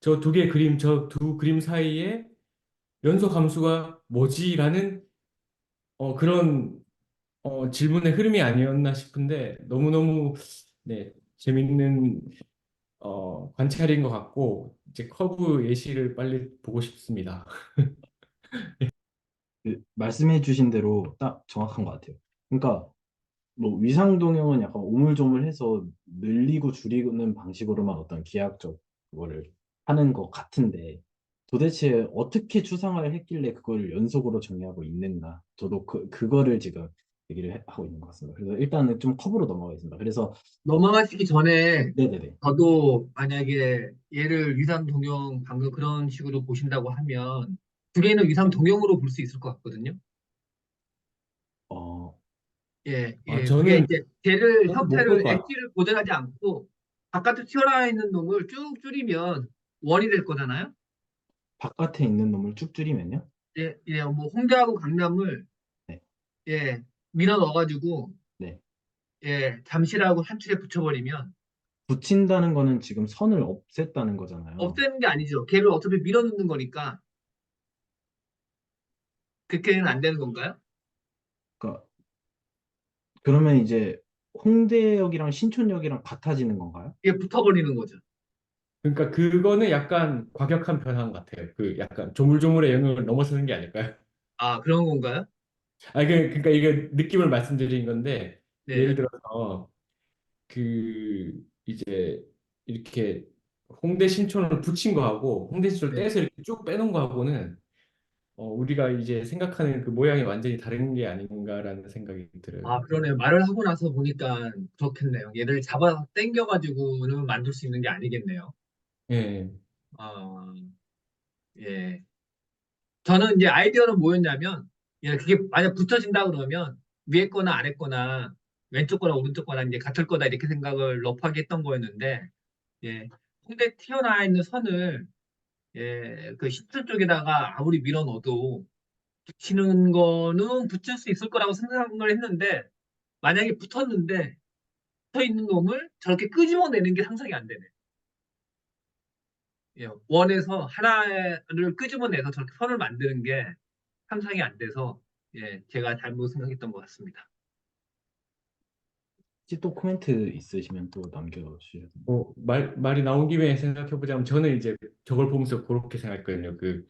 두 개 그림 저 두 그림 사이에 연속 함수가 뭐지라는 그런 질문의 흐름이 아니었나 싶은데 너무너무 네, 재밌는 관찰인 것 같고 이제 커브 예시를 빨리 보고 싶습니다. 말씀해 주신 대로 딱 정확한 것 같아요. 그러니까 뭐 위상동형은 약간 오물조물해서 늘리고 줄이는 방식으로만 어떤 기하학적 그거를 하는 것 같은데 도대체 어떻게 추상화를 했길래 그걸 연속으로 정의하고 있는가? 저도 그거를 지금 얘기를 하고 있는 것 같습니다. 그래서 일단은 좀 컵으로 넘어가겠습니다. 그래서 넘어가시기 전에 네네네. 저도 만약에 얘를 위상 동형 방금 그런 식으로 보신다고 하면 두 개는 위상 동형으로 볼 수 있을 것 같거든요. 어, 예, 예. 그게 저는 이제 걔를 못 볼 형태를 것 같아요. 엣지를 고정하지 않고 바깥에 튀어나와 있는 놈을 쭉 줄이면 원이 될 거잖아요. 바깥에 있는 놈을 쭉 줄이면요. 예, 예. 뭐 홍대하고 강남을 네, 예 밀어 넣어가지고 네. 예 잠실하고 산출에 붙여버리면 붙인다는 거는 지금 선을 없앴다는 거잖아요. 없애는 게 아니죠. 걔를 어차피 밀어 넣는 거니까 그렇게는 안 되는 건가요? 그러니까 그러면 이제 홍대역이랑 신촌역이랑 같아지는 건가요? 이게 붙어버리는 거죠. 그러니까 그거는 약간 과격한 변화인 것 같아요. 그 약간 조물조물의 영역을 넘어서는 게 아닐까요? 아, 그런 건가요? 그러니까 이게 느낌을 말씀드린 건데 예를 네. 들어서 그 이제 이렇게 홍대 신촌을 붙인 거하고 홍대 신촌을 네. 떼서 이렇게 쭉 빼놓은 거하고는 우리가 이제 생각하는 그 모양이 완전히 다른 게 아닌가라는 생각이 들어요. 아, 그러네요. 말을 하고 나서 보니까 그렇겠네요. 얘를 잡아 당겨가지고는 만들 수 있는 게 아니겠네요. 예. 아, 예. 저는 이제 아이디어는 뭐였냐면, 예, 그게 만약 붙어진다 그러면 위에 거나 아래 거나 왼쪽 거나 오른쪽 거나 이제 같을 거다 이렇게 생각을 럽하게 했던 거였는데, 예. 홍대 튀어나와 있는 선을 예, 그 10초 쪽에다가 아무리 밀어 넣어도 붙이는 거는 붙일 수 있을 거라고 생각을 했는데 만약에 붙었는데 붙어 있는 놈을 저렇게 끄집어내는 게 상상이 안 되네. 예, 원에서 하나를 끄집어내서 저렇게 선을 만드는 게 상상이 안 돼서 예, 제가 잘못 생각했던 것 같습니다. 혹시 또 코멘트 있으시면 또 남겨주셔도 됩니다. 말이 나온 김에 생각해보자면 저는 이제 저걸 보면서 그렇게 생각했거든요. 그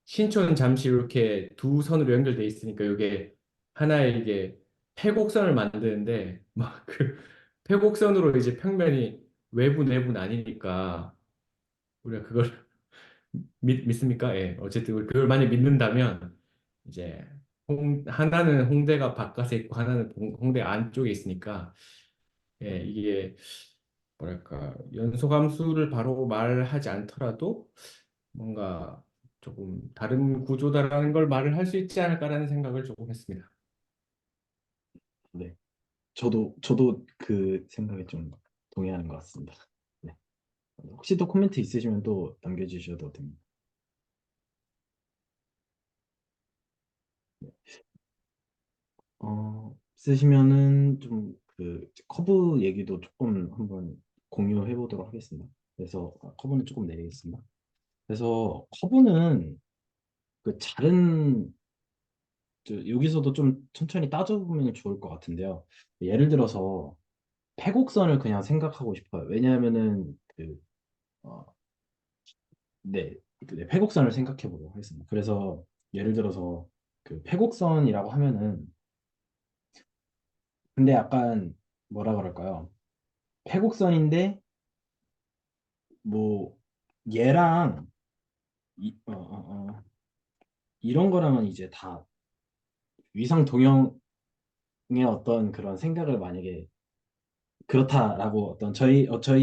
신촌 잠시 이렇게 두 선으로 연결돼 있으니까 이게 하나의 이게 패곡선을 만드는데 막 그 패곡선으로 이제 평면이 외부 내부는 아니니까 우리가 그걸 믿습니까? 예. 어쨌든 그걸 만약 믿는다면 이제 하나는 홍대가 바깥에 있고 하나는 홍대 안쪽에 있으니까 예, 이게 뭐랄까 연소함수를 바로 말하지 않더라도 뭔가 조금 다른 구조다라는 걸 말을 할 수 있지 않을까라는 생각을 조금 했습니다. 네. 저도 그 생각에 좀 동의하는 것 같습니다. 네. 혹시 또 코멘트 있으시면 또 남겨주셔도 됩니다. 쓰시면은 좀 그 커브 얘기도 조금 한번 공유해 보도록 하겠습니다. 그래서 커브는 조금 내리겠습니다. 그래서 커브는 그 다른 여기서도 좀 천천히 따져보면 좋을 것 같은데요. 예를 들어서 패곡선을 그냥 생각하고 싶어요. 왜냐하면은 어, 네, 네, 패곡선을 생각해 보도록 하겠습니다. 그래서 예를 들어서 그 패곡선이라고 하면은 근데 약간 뭐라 그럴까요? 패곡선인데 뭐 얘랑 이런 거랑은 이제 다 위상 동형의 어떤 그런 생각을 만약에 그렇다라고 어떤 저희 어떤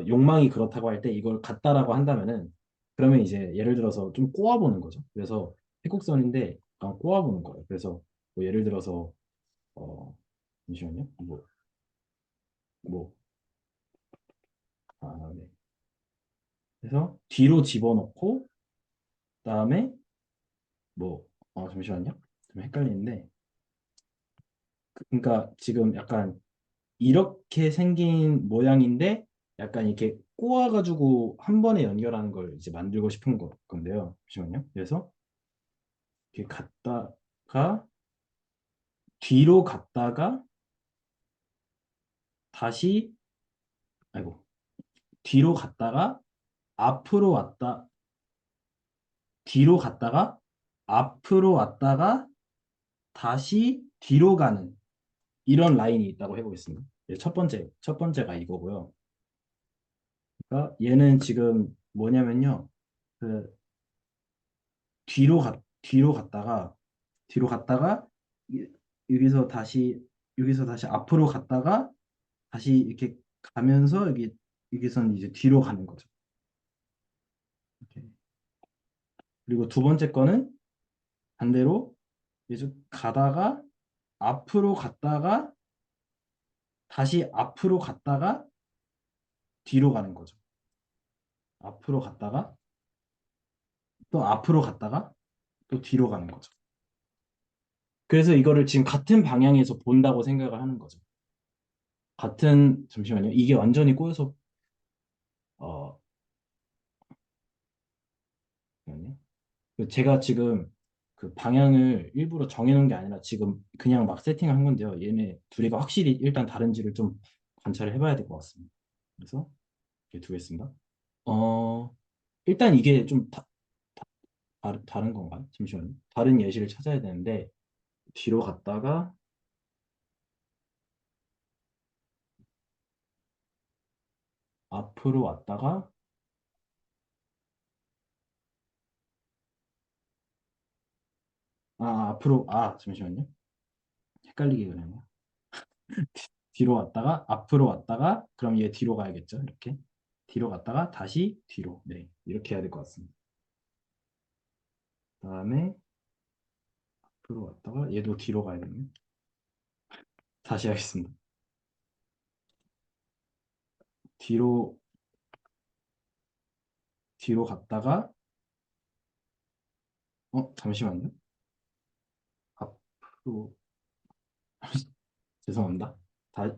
욕망이 그렇다고 할 때 이걸 같다라고 한다면은 그러면 이제 예를 들어서 좀 꼬아보는 거죠. 그래서 패곡선인데 꼬아보는 거예요. 그래서 뭐 예를 들어서 어 잠시만요. 뭐, 네. 그래서 뒤로 집어넣고 그다음에 잠시만요. 좀 헷갈리는데 그러니까 지금 약간 이렇게 생긴 모양인데 약간 이렇게 꼬아가지고 한 번에 연결하는 걸 이제 만들고 싶은 건데요. 잠시만요. 그래서 이렇게 갔다가 뒤로 갔다가 다시 아이고 뒤로 갔다가 앞으로 왔다 뒤로 갔다가 앞으로 왔다가 다시 뒤로 가는 이런 라인이 있다고 해보겠습니다. 첫 번째가 이거고요. 그러니까 얘는 지금 뭐냐면요. 그 뒤로 갔다가 이- 여기서 다시 앞으로 갔다가 다시 이렇게 가면서 여기서는 이제 뒤로 가는 거죠. 이렇게. 그리고 두 번째 거는 반대로 계속 가다가 앞으로 갔다가 다시 앞으로 갔다가 뒤로 가는 거죠. 앞으로 갔다가 또 앞으로 갔다가 또 뒤로 가는 거죠. 그래서 이거를 지금 같은 방향에서 본다고 생각을 하는 거죠. 잠시만요. 이게 완전히 꼬여서 어 잠시만요. 제가 지금 그 방향을 일부러 정해놓은 게 아니라 지금 그냥 막 세팅한 건데요. 얘네 둘이가 확실히 일단 다른지를 좀 관찰을 해봐야 될 것 같습니다. 그래서 이렇게 두겠습니다. 어, 일단 이게 좀 다른 건가요? 잠시만요. 다른 예시를 찾아야 되는데 뒤로 갔다가 앞으로 왔다가 잠시만요. 헷갈리게 그러네요. 뒤로 왔다가 앞으로 왔다가 그럼 얘 뒤로 가야겠죠? 이렇게 뒤로 갔다가 다시 뒤로 네 이렇게 해야 될 것 같습니다. 그다음에 앞으로 왔다가 얘도 뒤로 가야겠네. 다시 하겠습니다. 뒤로 뒤로 갔다가 잠시만요. 앞으로 죄송합니다.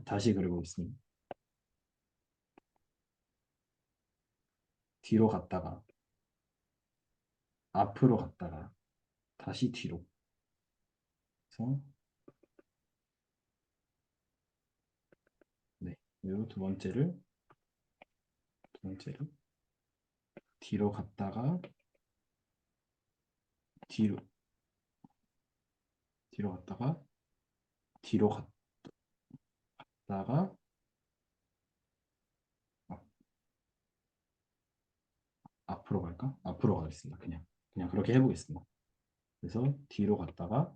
다시 그려보겠습니다. 뒤로 갔다가 앞으로 갔다가 다시 뒤로. 그래서 네, 그리고 두 번째를 뒤로 갔다가 뒤로 뒤로 갔다가 뒤로 갔다가 앞으로 갈까? 앞으로 가겠습니다. 그냥 그렇게 해보겠습니다. 그래서 뒤로 갔다가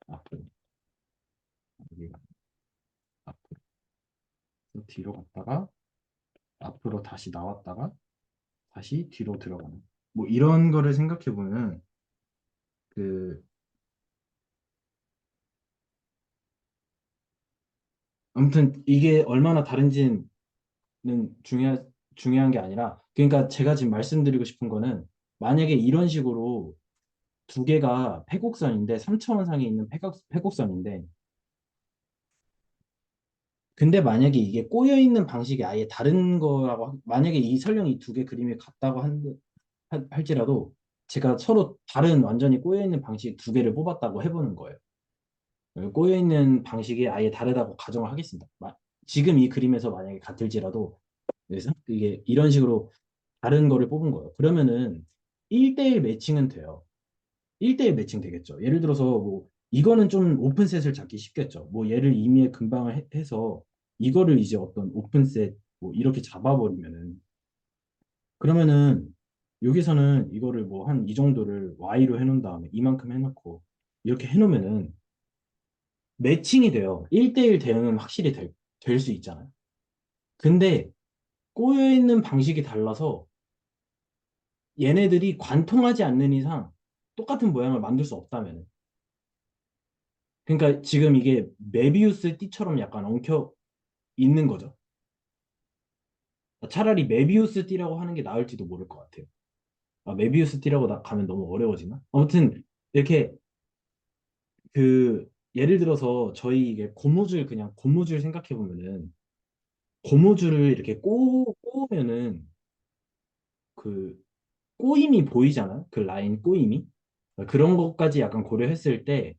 앞으로 여기가 앞으로 그래서 뒤로 갔다가 앞으로 다시 나왔다가 다시 뒤로 들어가는 뭐 이런 거를 생각해 보면 그 아무튼 이게 얼마나 다른지는 중요한 게 아니라 그러니까 제가 지금 말씀드리고 싶은 거는 만약에 이런 식으로 두 개가 패곡선인데 3차원상에 있는 패곡선인데 근데 만약에 이게 꼬여 있는 방식이 아예 다른 거라고 만약에 이 설령이 두 개 그림이 같다고 할지라도 제가 서로 다른 완전히 꼬여 있는 방식 두 개를 뽑았다고 해보는 거예요. 꼬여 있는 방식이 아예 다르다고 가정을 하겠습니다. 지금 이 그림에서 만약에 같을지라도 그래서 이게 이런 식으로 다른 거를 뽑은 거예요. 그러면은 1대1 매칭은 돼요. 1대1 매칭 되겠죠. 예를 들어서 뭐 이거는 좀 오픈셋을 잡기 쉽겠죠. 뭐 얘를 임의의 근방을 해서 이거를 이제 어떤 오픈셋 뭐 이렇게 잡아버리면은 그러면은 여기서는 이거를 뭐 한 이 정도를 y로 해놓은 다음에 이만큼 해놓고 이렇게 해놓으면은 매칭이 돼요. 1대1 대응은 확실히 될 수 있잖아요. 근데 꼬여있는 방식이 달라서 얘네들이 관통하지 않는 이상 똑같은 모양을 만들 수 없다면 그러니까 지금 이게 메비우스 띠처럼 약간 엉켜 있는 거죠. 차라리 메비우스 띠라고 하는 게 나을지도 모를 것 같아요. 메비우스 띠라고 가면 너무 어려워지나? 아무튼 이렇게 그 예를 들어서 저희 이게 고무줄 그냥 고무줄 생각해 보면은 고무줄을 이렇게 꼬으면은 그 꼬임이 보이잖아. 그 라인 꼬임이. 그런 것까지 약간 고려했을 때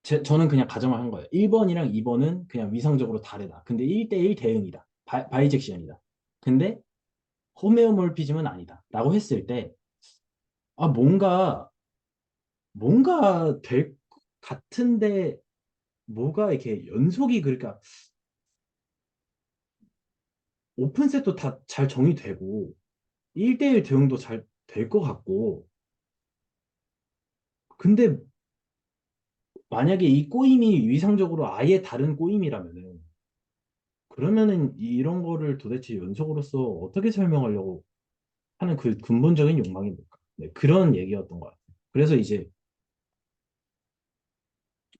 저는 그냥 가정을 한 거예요. 1번이랑 2번은 그냥 위상적으로 다르다. 근데 1대1 대응이다. 바이젝션이다. 근데 호메오몰피즘은 아니다. 라고 했을 때, 뭔가 될 것 같은데, 뭐가 이렇게 연속이, 그러니까, 오픈셋도 다 잘 정의되고, 1대1 대응도 잘 될 것 같고, 근데 만약에 이 꼬임이 위상적으로 아예 다른 꼬임이라면은, 그러면은 이런 거를 도대체 연속으로서 어떻게 설명하려고 하는 그 근본적인 욕망이 뭘까? 네, 그런 얘기였던 것 같아요. 그래서 이제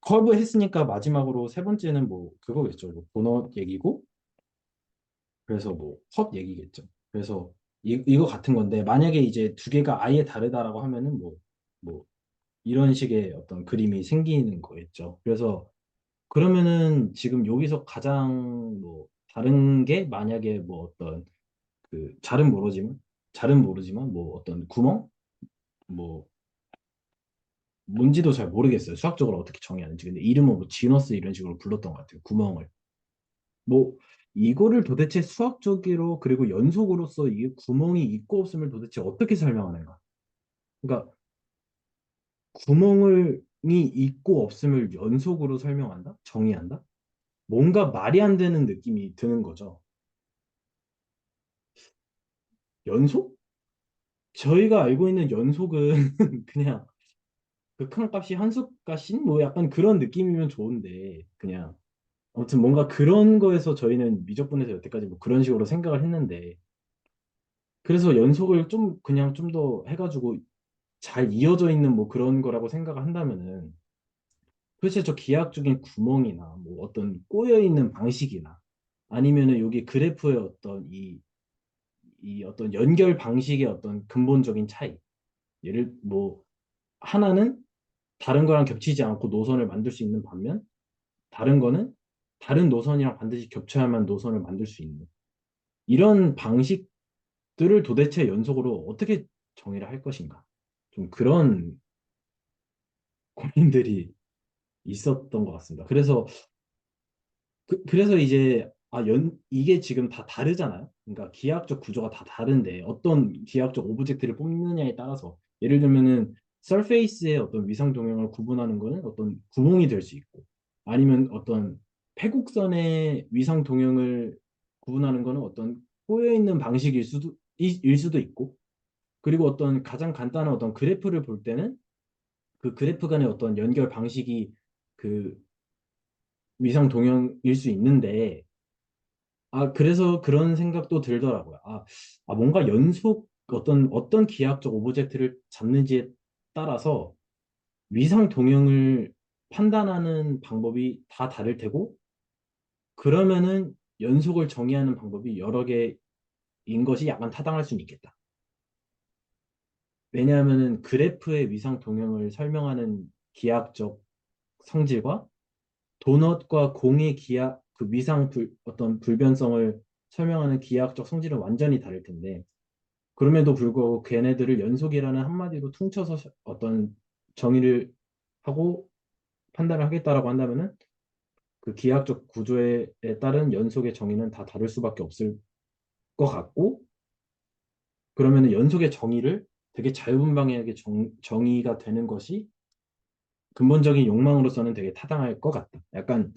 커브 했으니까 마지막으로 세 번째는 뭐 그거겠죠. 뭐 도넛 얘기고 그래서 뭐 헛 얘기겠죠. 그래서 이거 같은 건데 만약에 이제 두 개가 아예 다르다라고 하면은 뭐 이런 식의 어떤 그림이 생기는 거겠죠. 그래서 그러면은 지금 여기서 가장 뭐 다른 게 만약에 뭐 어떤 그 잘은 모르지만 뭐 어떤 구멍 뭐 뭔지도 잘 모르겠어요. 수학적으로 어떻게 정의하는지. 근데 이름은 뭐 지너스 이런 식으로 불렀던 것 같아요. 구멍을. 뭐 이거를 도대체 수학적으로 그리고 연속으로서 이게 구멍이 있고 없음을 도대체 어떻게 설명하는가? 그러니까 구멍이 있고 없음을 연속으로 설명한다? 정의한다? 뭔가 말이 안 되는 느낌이 드는 거죠. 연속? 저희가 알고 있는 연속은 그냥 극한값이 한수값인 뭐 약간 그런 느낌이면 좋은데 그냥 아무튼 뭔가 그런 거에서 저희는 미적분에서 여태까지 뭐 그런 식으로 생각을 했는데 그래서 연속을 좀 그냥 좀 더 해가지고 잘 이어져 있는 뭐 그런 거라고 생각을 한다면은 도대체 저 기하학적인 구멍이나 뭐 어떤 꼬여 있는 방식이나 아니면은 여기 그래프의 어떤 이 어떤 연결 방식의 어떤 근본적인 차이 예를 뭐 하나는 다른 거랑 겹치지 않고 노선을 만들 수 있는 반면 다른 거는 다른 노선이랑 반드시 겹쳐야만 노선을 만들 수 있는 이런 방식들을 도대체 연속으로 어떻게 정의를 할 것인가? 좀 그런 고민들이 있었던 것 같습니다. 그래서 이제 이게 지금 다 다르잖아요. 그러니까 기하학적 구조가 다 다른데 어떤 기하학적 오브젝트를 뽑느냐에 따라서 예를 들면은 서페이스의 어떤 위상 동형을 구분하는 거는 어떤 구멍이 될 수 있고 아니면 어떤 패곡선의 위상 동형을 구분하는 거는 어떤 꼬여 있는 방식일 수도 있고 그리고 어떤 가장 간단한 어떤 그래프를 볼 때는 그 그래프 간의 어떤 연결 방식이 그 위상 동형일 수 있는데 그래서 그런 생각도 들더라고요. 뭔가 어떤 기하학적 오브젝트를 잡는지에 따라서 위상 동형을 판단하는 방법이 다 다를 테고, 그러면은 연속을 정의하는 방법이 여러 개인 것이 약간 타당할 수는 있겠다. 왜냐하면은 그래프의 위상 동형을 설명하는 기하학적 성질과 도넛과 공의 어떤 불변성을 설명하는 기하학적 성질은 완전히 다를 텐데, 그럼에도 불구하고 걔네들을 연속이라는 한마디로 퉁쳐서 어떤 정의를 하고 판단을 하겠다라고 한다면은 그 기하학적 구조에 따른 연속의 정의는 다 다를 수밖에 없을 것 같고, 그러면은 연속의 정의를 되게 자유분방하게 정의가 되는 것이 근본적인 욕망으로서는 되게 타당할 것 같다. 약간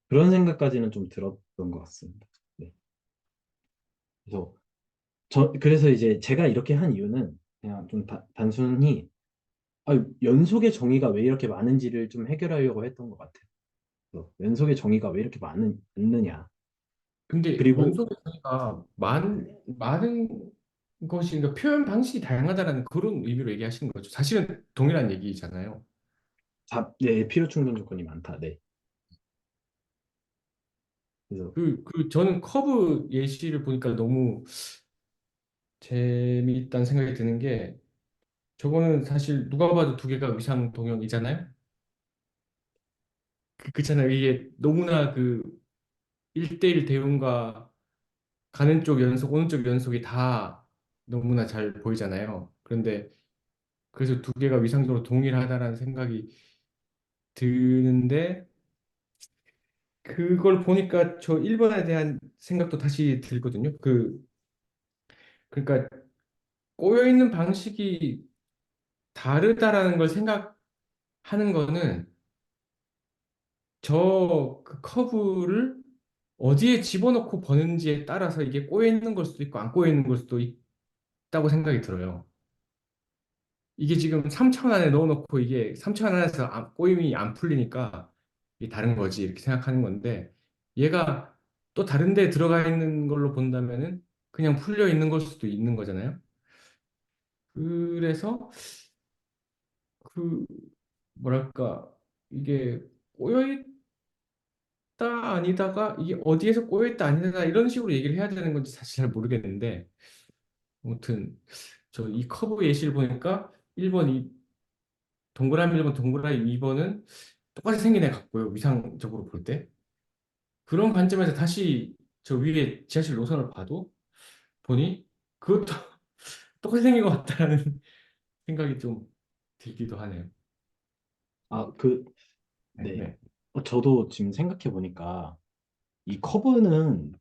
그런 생각까지는 좀 들었던 것 같습니다. 네. 그래서 그래서 이제 제가 이렇게 한 이유는 그냥 좀 단순히 연속의 정의가 왜 이렇게 많은지를 좀 해결하려고 했던 것 같아요. 그래서 연속의 정의가 왜 이렇게 많느냐. 근데 그리고 연속의 단위가 많은 것이 그러니까 표현 방식이 다양하다라는 그런 의미로 얘기하시는 거죠. 사실은 동일한 얘기잖아요. 필요 충분 조건이 많다. 네. 그래서 저는 커브 예시를 보니까 너무 재미있다는 생각이 드는 게 저거는 사실 누가 봐도 두 개가 위상 동형이잖아요. 그렇잖아요. 이게 너무나 그 1대1 대응과 가는 쪽 연속, 오는 쪽 연속이 다 너무나 잘 보이잖아요. 그런데 그래서 두 개가 위상적으로 동일하다라는 생각이 드는데 그걸 보니까 저 1번에 대한 생각도 다시 들거든요. 그러니까 꼬여 있는 방식이 다르다라는 걸 생각하는 거는 저 그 커브를 어디에 집어넣고 버는지에 따라서 이게 꼬여 있는 걸 수도 있고 안 꼬여 있는 걸 수도 있다고 생각이 들어요. 이게 지금 3차원 안에 넣어놓고 이게 3차원 안에서 꼬임이 안 풀리니까 이게 다른 거지 이렇게 생각하는 건데 얘가 또 다른 데 들어가 있는 걸로 본다면은 그냥 풀려 있는 걸 수도 있는 거잖아요. 그래서 그 뭐랄까 이게 꼬여 있다 아니다가 이게 어디에서 꼬여 있다 아니다 이런 식으로 얘기를 해야 되는 건지 사실 잘 모르겠는데 아무튼 저 이 커브 예시를 보니까 1번 동그라미 1번 동그라미 2번은 똑같이 생긴 애 같고요. 위상적으로 볼 때. 그런 관점에서 다시 저 위에 지하실 노선을 봐도 보니 그것도 똑같이 생긴 것 같다는 생각이 좀 들기도 하네요. 아, 그, 네, 네. 네. 저도 지금 생각해 보니까 이 커브는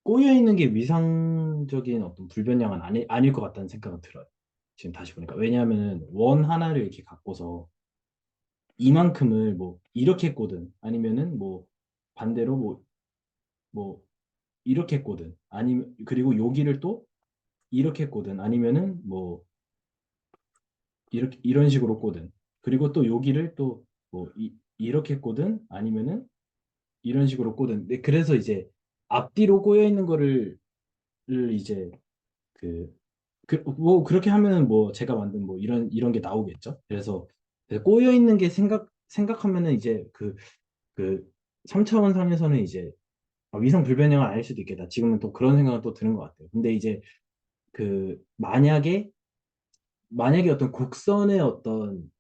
꼬여 있는 게 위상적인 어떤 불변형은 아닐 것 같다는 생각은 들어요. 지금 다시 보니까. 왜냐하면 원 하나를 이렇게 갖고서 이만큼을 뭐 이렇게 꼬든 아니면은 뭐 반대로 뭐 이렇게 꼬든 아니면 그리고 여기를 또 이렇게 꼬든 아니면은 뭐 이렇게 이런 식으로 꼬든 그리고 또 여기를 또 뭐 이렇게 꼬든 아니면은 이런 식으로 꼬든 그래서 이제 앞뒤로 꼬여 있는 거를 이제 그, 뭐 그렇게 하면은 뭐 제가 만든 뭐 이런 게 나오겠죠. 그래서 꼬여 있는 게 생각하면은 이제 그 3차원 상에서는 이제 위상 불변형은 아닐 수도 있겠다. 지금은 또 그런 생각은 또 드는 것 같아요. 근데 이제 만약에 만약에 어떤 곡선의 어떤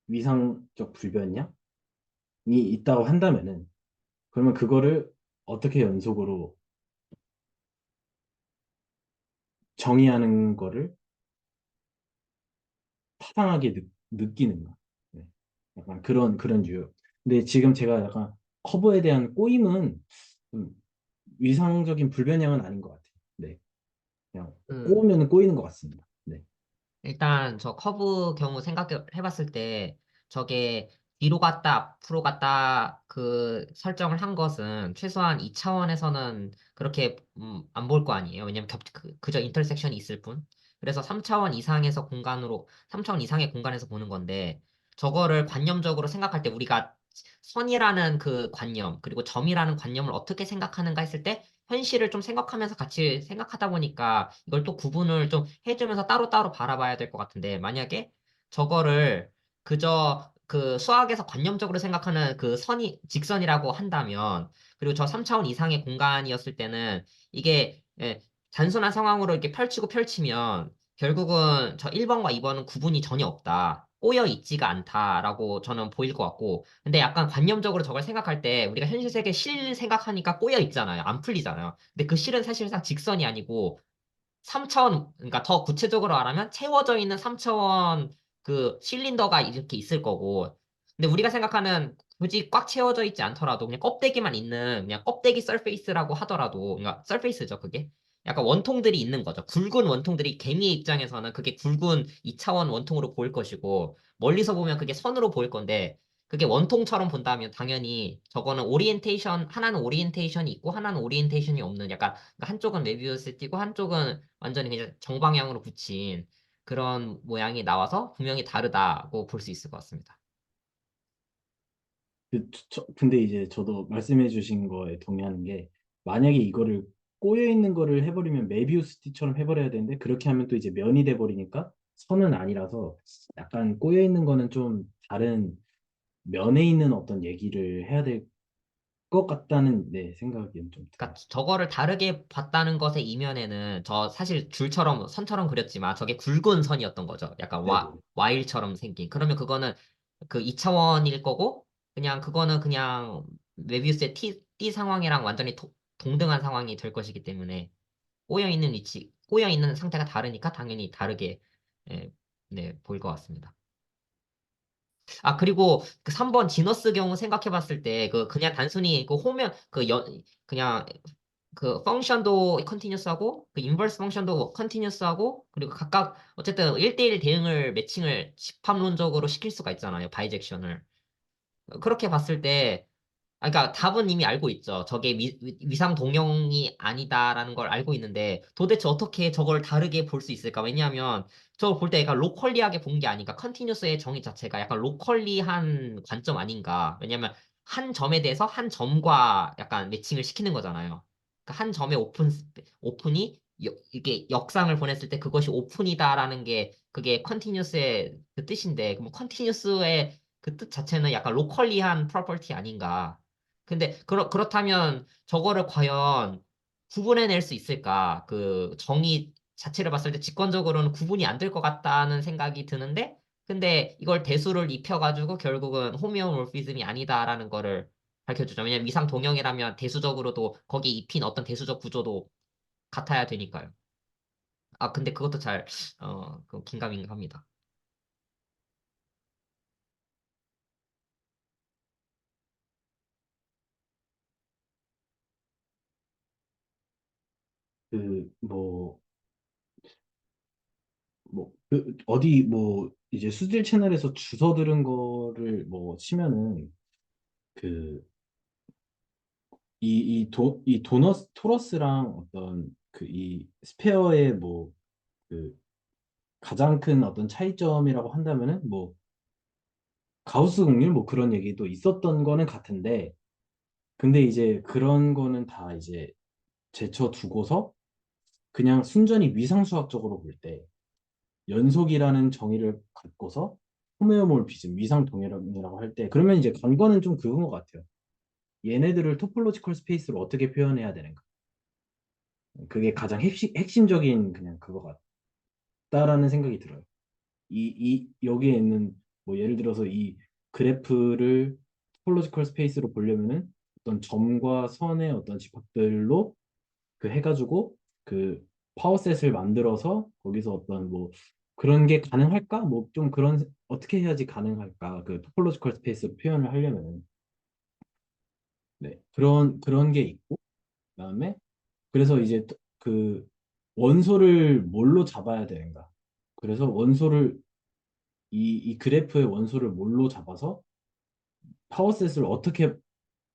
위상적 불변량이 있다고 한다면은 그러면 그거를 어떻게 연속으로 정의하는 거를 타당하게 느끼는가. 네. 약간 그런 유형. 근데 지금 제가 약간 커브에 대한 꼬임은 좀 위상적인 불변형은 아닌 것 같아요. 네. 그냥 음, 꼬우면 꼬이는 것 같습니다. 네. 일단 저 커브 경우 생각해 봤을 때 저게 뒤로 갔다 앞으로 갔다 그 설정을 한 것은 최소한 2차원에서는 그렇게 안 볼 거 아니에요. 왜냐면 그저 인터섹션이 있을 뿐. 그래서 3차원 이상에서 공간으로 3차원 이상의 공간에서 보는 건데 저거를 관념적으로 생각할 때 우리가 선이라는 그 관념 그리고 점이라는 관념을 어떻게 생각하는가 했을 때 현실을 좀 생각하면서 같이 생각하다 보니까 이걸 또 구분을 좀 해주면서 따로따로 바라봐야 될 것 같은데, 만약에 저거를 그저 그 수학에서 관념적으로 생각하는 그 선이 직선이라고 한다면, 그리고 저 3차원 이상의 공간이었을 때는 이게 단순한 상황으로 이렇게 펼치고 펼치면 결국은 저 1번과 2번은 구분이 전혀 없다. 꼬여 있지가 않다라고 저는 보일 것 같고, 근데 약간 관념적으로 저걸 생각할 때 우리가 현실 세계 실 생각하니까 꼬여 있잖아요. 안 풀리잖아요. 근데 그 실은 사실상 직선이 아니고 3차원, 그러니까 더 구체적으로 말하면 채워져 있는 3차원 그 실린더가 이렇게 있을 거고. 근데 우리가 생각하는 굳이 꽉 채워져 있지 않더라도 그냥 껍데기만 있는 그냥 껍데기 서페이스라고 하더라도, 그러니까 서페이스죠, 그게. 약간 원통들이 있는 거죠. 굵은 원통들이 개미의 입장에서는 그게 굵은 2차원 원통으로 보일 것이고 멀리서 보면 그게 선으로 보일 건데 그게 원통처럼 본다면 당연히 저거는 오리엔테이션, 하나는 오리엔테이션이 있고 하나는 오리엔테이션이 없는 약간, 그러니까 한쪽은 메비우스 띠고 한쪽은 완전히 그냥 정방향으로 붙인 그런 모양이 나와서 분명히 다르다고 볼 수 있을 것 같습니다. 근데 이제 저도 말씀해 주신 거에 동의하는 게 만약에 이거를 꼬여 있는 거를 해버리면 메비우스 티처럼 해버려야 되는데 그렇게 하면 또 이제 면이 돼버리니까 선은 아니라서 약간 꼬여 있는 거는 좀 다른 면에 있는 어떤 얘기를 해야 될 것 같다는 네, 생각이 좀 들어요. 그러니까 저거를 다르게 봤다는 것의 이면에는 저 사실 줄처럼 선처럼 그렸지만 저게 굵은 선이었던 거죠. 약간 네네. 와일처럼 생긴. 그러면 그거는 그 2차원일 거고 그냥 그거는 그냥 메비우스의 띠 상황이랑 완전히 동등한 상황이 될 것이기 때문에 꼬여 있는 위치, 꼬여 있는 상태가 다르니까 당연히 다르게 예, 네, 보일 것 같습니다. 아, 그리고 그 3번 지너스 경우 생각해 봤을 때 그 그냥 단순히 그 호면 그냥 그 펑션도 컨티뉴스하고 그 인버스 펑션도 컨티뉴스하고 그리고 각각 어쨌든 1대1 대응을 매칭을 집합론적으로 시킬 수가 있잖아요. 바이젝션을. 그렇게 봤을 때 그러니까 답은 이미 알고 있죠. 저게 위상 동형이 아니다라는 걸 알고 있는데 도대체 어떻게 저걸 다르게 볼 수 있을까? 왜냐하면 저걸 볼 때 약간 로컬리하게 본 게 아닌가. 컨티뉴스의 정의 자체가 약간 로컬리한 관점 아닌가. 왜냐하면 한 점에 대해서 한 점과 약간 매칭을 시키는 거잖아요. 그러니까 한 점의 오픈이 이게 역상을 보냈을 때 그것이 오픈이다라는 게 그게 컨티뉴스의 그 뜻인데 그럼 컨티뉴스의 그 뜻 자체는 약간 로컬리한 프로퍼티 아닌가. 근데 그렇다면 저거를 과연 구분해낼 수 있을까? 그 정의 자체를 봤을 때 직관적으로는 구분이 안 될 것 같다는 생각이 드는데, 근데 이걸 대수를 입혀가지고 결국은 호미오몰피즘이 아니다라는 거를 밝혀주죠. 왜냐면 위상 동형이라면 대수적으로도 거기 입힌 어떤 대수적 구조도 같아야 되니까요. 아, 근데 그것도 그 긴가민가합니다. 그, 어디, 이제 수질 채널에서 주워 들은 거를 치면은, 그, 이 토러스랑 어떤, 이 스페어의 그, 가장 큰 어떤 차이점이라고 한다면은, 가우스 공률 그런 얘기도 있었던 거는 같은데, 근데 이제 그런 거는 다 이제 제쳐두고서 그냥 순전히 위상수학적으로 볼 때, 연속이라는 정의를 갖고서 호메오몰피즘, 위상 동일함이라고 할 때, 그러면 이제 관건은 좀 그건 것 같아요. 얘네들을 토폴로지컬 스페이스로 어떻게 표현해야 되는가. 그게 가장 핵심적인 그냥 그거 같아요. 있다라는 생각이 들어요. 여기에 있는 뭐 예를 들어서 이 그래프를 토폴로지컬 스페이스로 보려면은 어떤 점과 선의 어떤 집합들로 그 해가지고 그 파워셋을 만들어서 거기서 어떤 뭐 그런 게 가능할까? 뭐 좀 그런 어떻게 해야지 가능할까? 그 토폴로지컬 스페이스 표현을 하려면은 네 그런 게 있고 그다음에 그래서 이제 그 원소를 뭘로 잡아야 되는가? 그래서 원소를 이 그래프의 원소를 뭘로 잡아서 파워셋을 어떻게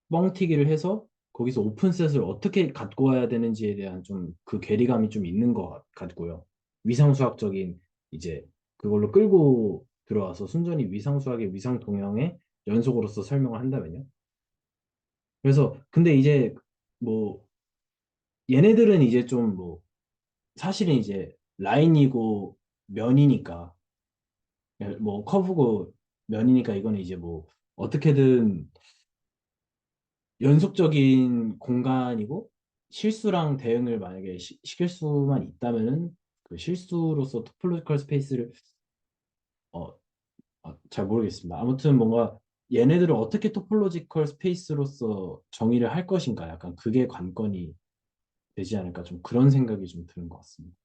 뻥튀기를 해서 거기서 오픈셋을 어떻게 갖고 와야 되는지에 대한 좀 그 괴리감이 좀 있는 것 같고요. 위상수학적인 이제 그걸로 끌고 들어와서 순전히 위상수학의 위상 동형의 연속으로서 설명을 한다면요. 그래서 근데 이제 뭐 얘네들은 이제 좀 뭐 사실은 이제 라인이고 면이니까 뭐 커브고 면이니까 이거는 이제 뭐 어떻게든 연속적인 공간이고 실수랑 대응을 만약에 시킬 수만 있다면은 그 실수로서 토폴로지컬 스페이스를 어, 잘 모르겠습니다. 아무튼 뭔가 얘네들을 어떻게 토폴로지컬 스페이스로서 정의를 할 것인가 약간 그게 관건이 되지 않을까 좀 그런 생각이 좀 드는 것 같습니다.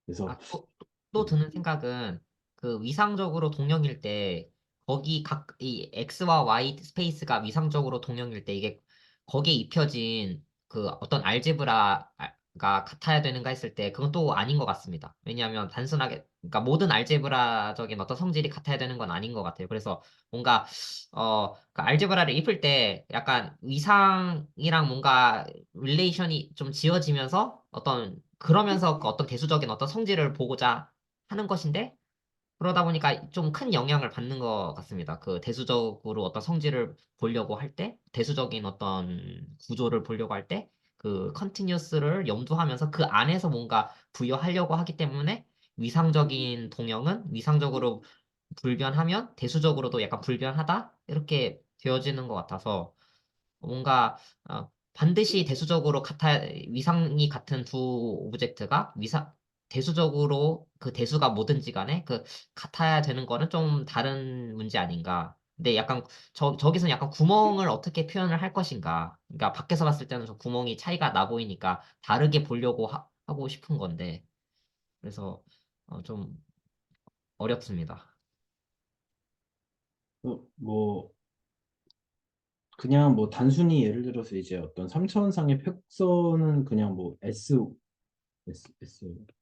그래서 또 드는 생각은 그 위상적으로 동형일 때 거기 각 이 X와 Y 스페이스가 위상적으로 동형일 때 이게 거기에 입혀진 그 어떤 알제브라가 같아야 되는가 했을 때 그건 또 아닌 것 같습니다. 왜냐하면 단순하게 그러니까 모든 알제브라적인 어떤 성질이 같아야 되는 건 아닌 것 같아요. 그래서 뭔가 그 알제브라를 입을 때 약간 위상이랑 뭔가 릴레이션이 좀 지어지면서 어떤 그러면서 그 어떤 대수적인 어떤 성질을 보고자 하는 것인데 그러다 보니까 좀 큰 영향을 받는 것 같습니다. 그 대수적으로 어떤 성질을 보려고 할 때, 대수적인 어떤 구조를 보려고 할 때, 그 컨티뉴스를 염두하면서 그 안에서 뭔가 부여하려고 하기 때문에 위상적인 동형은 위상적으로 불변하면 대수적으로도 약간 불변하다? 이렇게 되어지는 것 같아서 뭔가 반드시 대수적으로 위상이 같은 두 오브젝트가 대수적으로 그 대수가 뭐든지 간에 그 같아야 되는 거는 좀 다른 문제 아닌가. 근데 약간 저기서는 약간 구멍을 어떻게 표현을 할 것인가. 그러니까 밖에서 봤을 때는 저 구멍이 차이가 나 보이니까 다르게 보려고 하고 싶은 건데. 그래서 좀 어렵습니다. 뭐 그냥 뭐 단순히 예를 들어서 이제 어떤 3차원상의 곡선은 그냥 뭐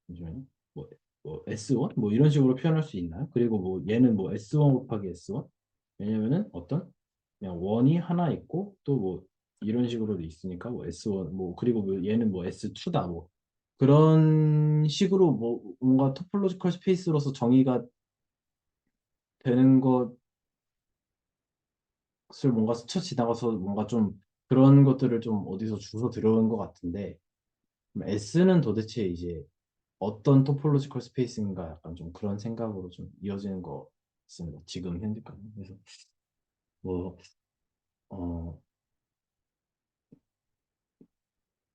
잠시만요. 뭐, 뭐 S1? 뭐 이런 식으로 표현할 수 있나요? 그리고 뭐 얘는 뭐 S1 곱하기 S1? 왜냐면은 어떤 그냥 원이 하나 있고 또 뭐 이런 식으로도 있으니까 뭐 S1 뭐 그리고 뭐 얘는 뭐 S2다 뭐 그런 식으로 뭐 뭔가 토폴로지컬 스페이스로서 정의가 되는 것을 뭔가 스쳐 지나가서 뭔가 좀 그런 것들을 좀 어디서 주워 들어온 것 같은데 S는 도대체 이제 어떤 토폴로지컬 스페이스인가 약간 좀 그런 생각으로 좀 이어지는 것 같습니다. 지금 현재까지. 그래서 뭐, 어,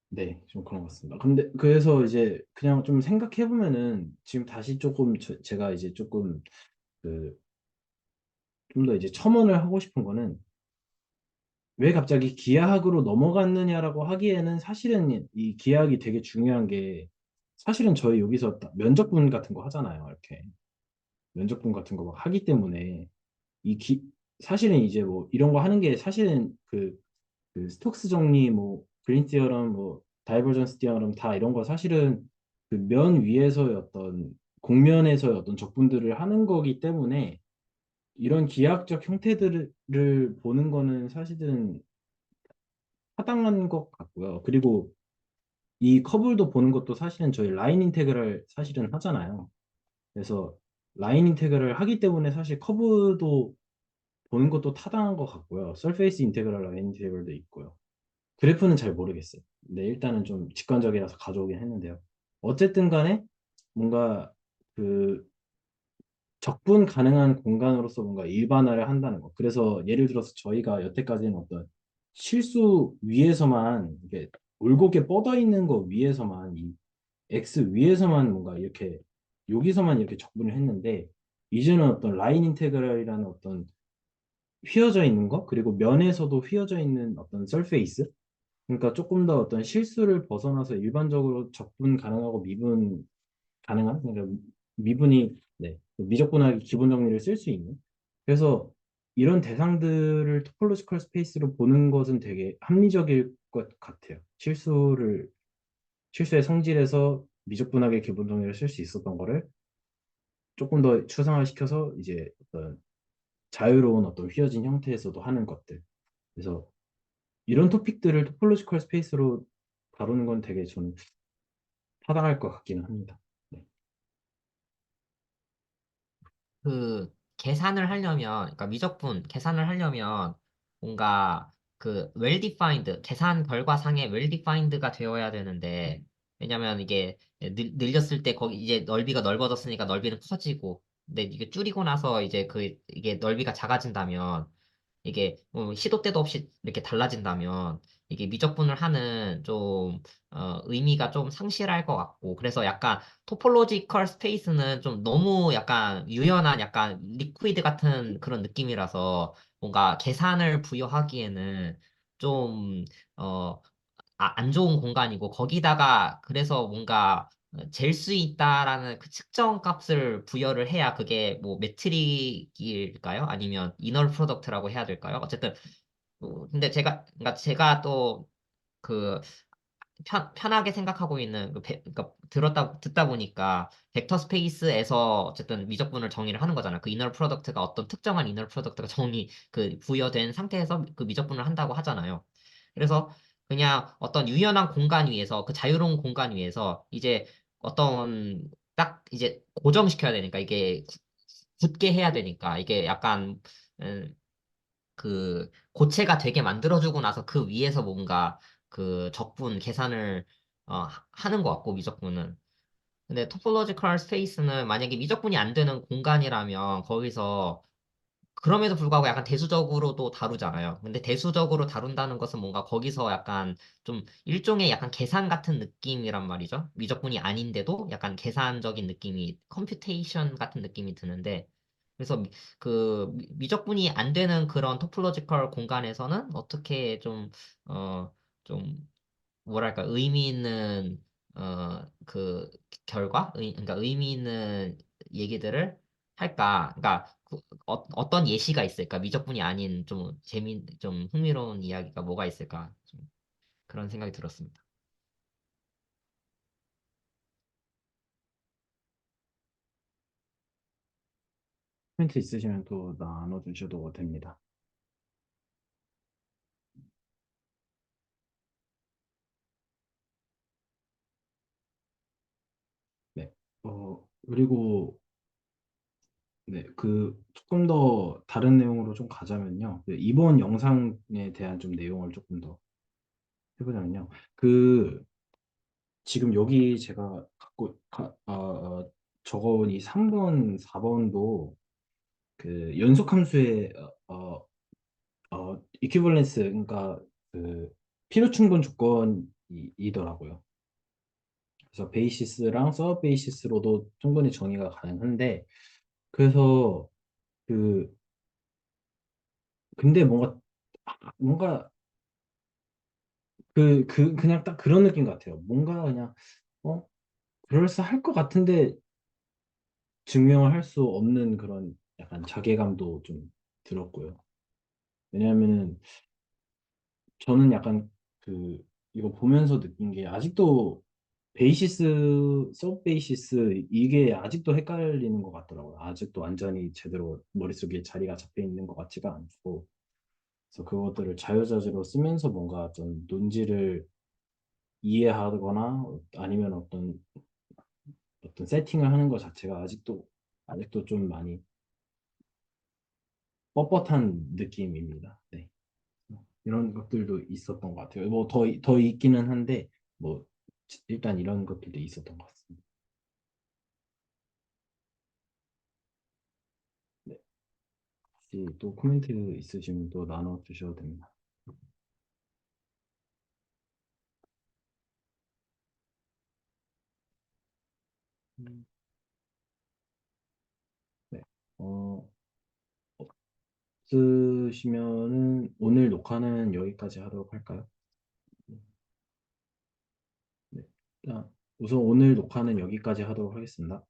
네, 좀 그런 것 같습니다. 근데 그래서 이제 그냥 좀 생각해 보면은 지금 다시 조금 제가 이제 조금 그 좀 더 이제 첨언을 하고 싶은 거는 왜 갑자기 기하학으로 넘어갔느냐라고 하기에는 사실은 이 기하학이 되게 중요한 게 사실은 저희 여기서 면접분 같은 거 하잖아요. 이렇게 면접분 같은 거 막 하기 때문에 이 사실은 이제 뭐 이런 거 하는 게 사실은 그 스톡스 정리 뭐 그린 티어럼 뭐 다이버전스 티어럼 다 이런 거 사실은 그 면 위에서의 어떤 공면에서의 어떤 적분들을 하는 거기 때문에 이런 기하학적 형태들을 보는 거는 사실은 타당한 것 같고요. 그리고 이 커블도 보는 것도 사실은 저희 라인 인테그랄 사실은 하잖아요. 그래서 라인 인테그랄 하기 때문에 사실 커브도 보는 것도 타당한 것 같고요. 서페이스 인테그랄 라인 인테그랄도 있고요. 그래프는 잘 모르겠어요. 근데 일단은 좀 직관적이라서 가져오긴 했는데요. 어쨌든 간에 뭔가 그 적분 가능한 공간으로서 뭔가 일반화를 한다는 거. 그래서 예를 들어서 저희가 여태까지는 어떤 실수 위에서만 이게 올곧게 뻗어 있는 거 위에서만 X 위에서만 뭔가 이렇게 여기서만 이렇게 적분을 했는데 이제는 어떤 라인 인테그랄이라는 어떤 휘어져 있는 거 그리고 면에서도 휘어져 있는 어떤 설페이스 그러니까 조금 더 어떤 실수를 벗어나서 일반적으로 적분 가능하고 미분 가능한 그러니까 미분이 네, 미적분하기 기본 정리를 쓸 수 있는 그래서 이런 대상들을 토폴로지컬 스페이스로 보는 것은 되게 합리적일 것 같아요. 실수의 성질에서 미적분하게 기본 정리를 쓸 수 있었던 거를 조금 더 추상화시켜서 이제 어떤 자유로운 어떤 휘어진 형태에서도 하는 것들. 그래서 이런 토픽들을 토폴로지컬 스페이스로 다루는 건 되게 저는 타당할 것 같기는 합니다. 네. 그 계산을 하려면, 그러니까 미적분 계산을 하려면 뭔가 그 well defined 계산 결과상에 well defined가 되어야 되는데 왜냐면 이게 늘렸을 때 거기 이제 넓이가 넓어졌으니까 넓이는 커지고 근데 이게 줄이고 나서 이제 그 이게 넓이가 작아진다면 이게 시도 때도 없이 이렇게 달라진다면 이게 미적분을 하는 좀 의미가 좀 상실할 것 같고 그래서 약간 토폴로지컬 스페이스는 좀 너무 약간 유연한 약간 리퀴드 같은 그런 느낌이라서 뭔가 계산을 부여하기에는 좀 어, 안 좋은 공간이고 거기다가 그래서 뭔가 잴 수 있다라는 그 측정 값을 부여를 해야 그게 뭐 매트릭일까요? 아니면 이널 프로덕트라고 해야 될까요? 어쨌든 근데 그러니까 제가 또 그 편하게 생각하고 있는 그러니까 듣다 보니까 벡터 스페이스에서 어쨌든 미적분을 정의를 하는 거잖아요. 그 이널 프로덕트가 어떤 특정한 이널 프로덕트가 그 부여된 상태에서 그 미적분을 한다고 하잖아요. 그래서 그냥 어떤 유연한 공간 위에서 그 자유로운 공간 위에서 이제 어떤 딱 이제 고정시켜야 되니까 이게 굳게 해야 되니까 이게 약간 음, 그 고체가 되게 만들어주고 나서 그 위에서 뭔가 그 적분 계산을 하는 것 같고 미적분은 근데 토폴로지컬 스페이스는 만약에 미적분이 안 되는 공간이라면 거기서 그럼에도 불구하고 약간 대수적으로도 다루잖아요. 근데 대수적으로 다룬다는 것은 뭔가 거기서 약간 좀 일종의 약간 계산 같은 느낌이란 말이죠. 미적분이 아닌데도 약간 계산적인 느낌이 컴퓨테이션 같은 느낌이 드는데 그래서 미적분이 안 되는 그런 토폴로지컬 공간에서는 어떻게 좀 뭐랄까 의미 있는 그 그러니까 의미 있는 얘기들을 할까? 그러니까 어떤 예시가 있을까? 미적분이 아닌 좀 흥미로운 이야기가 뭐가 있을까? 좀 그런 생각이 들었습니다. 코멘트 있으시면 또 나눠주셔도 됩니다. 네. 그리고 네, 조금 더 다른 내용으로 좀 가자면요. 이번 영상에 대한 좀 내용을 조금 더 해보자면요. 지금 여기 제가 적어온 이 3번, 4번도 그 연속함수의 이퀴벌런스, 그러니까 그 필요 충분 조건이더라고요. 그래서 베이시스랑 서브 베이시스로도 충분히 정의가 가능한데, 그래서 그 근데 뭔가 그냥 딱 그런 느낌 같아요. 뭔가 그냥 어 그럴싸할 것 같은데 증명을 할 수 없는 그런 약간 자괴감도 좀 들었고요. 왜냐하면은 저는 약간 이거 보면서 느낀 게 아직도 베이시스, 서브 베이시스 이게 아직도 헷갈리는 것 같더라고요. 아직도 완전히 제대로 머릿속에 자리가 잡혀 있는 것 같지가 않고 그래서 그것들을 자유자재로 쓰면서 뭔가 좀 논지를 이해하거나 아니면 어떤 세팅을 하는 것 자체가 아직도 좀 많이 뻣뻣한 느낌입니다. 네. 이런 것들도 있었던 것 같아요. 뭐 더 있기는 한데 뭐 일단 이런 것들도 있었던 것 같습니다. 네. 혹시 또 코멘트 있으시면 또 나눠 주셔도 됩니다. 음, 네. 어, 없으시면은 오늘 녹화는 여기까지 하도록 할까요? 네. 우선 오늘 녹화는 여기까지 하도록 하겠습니다.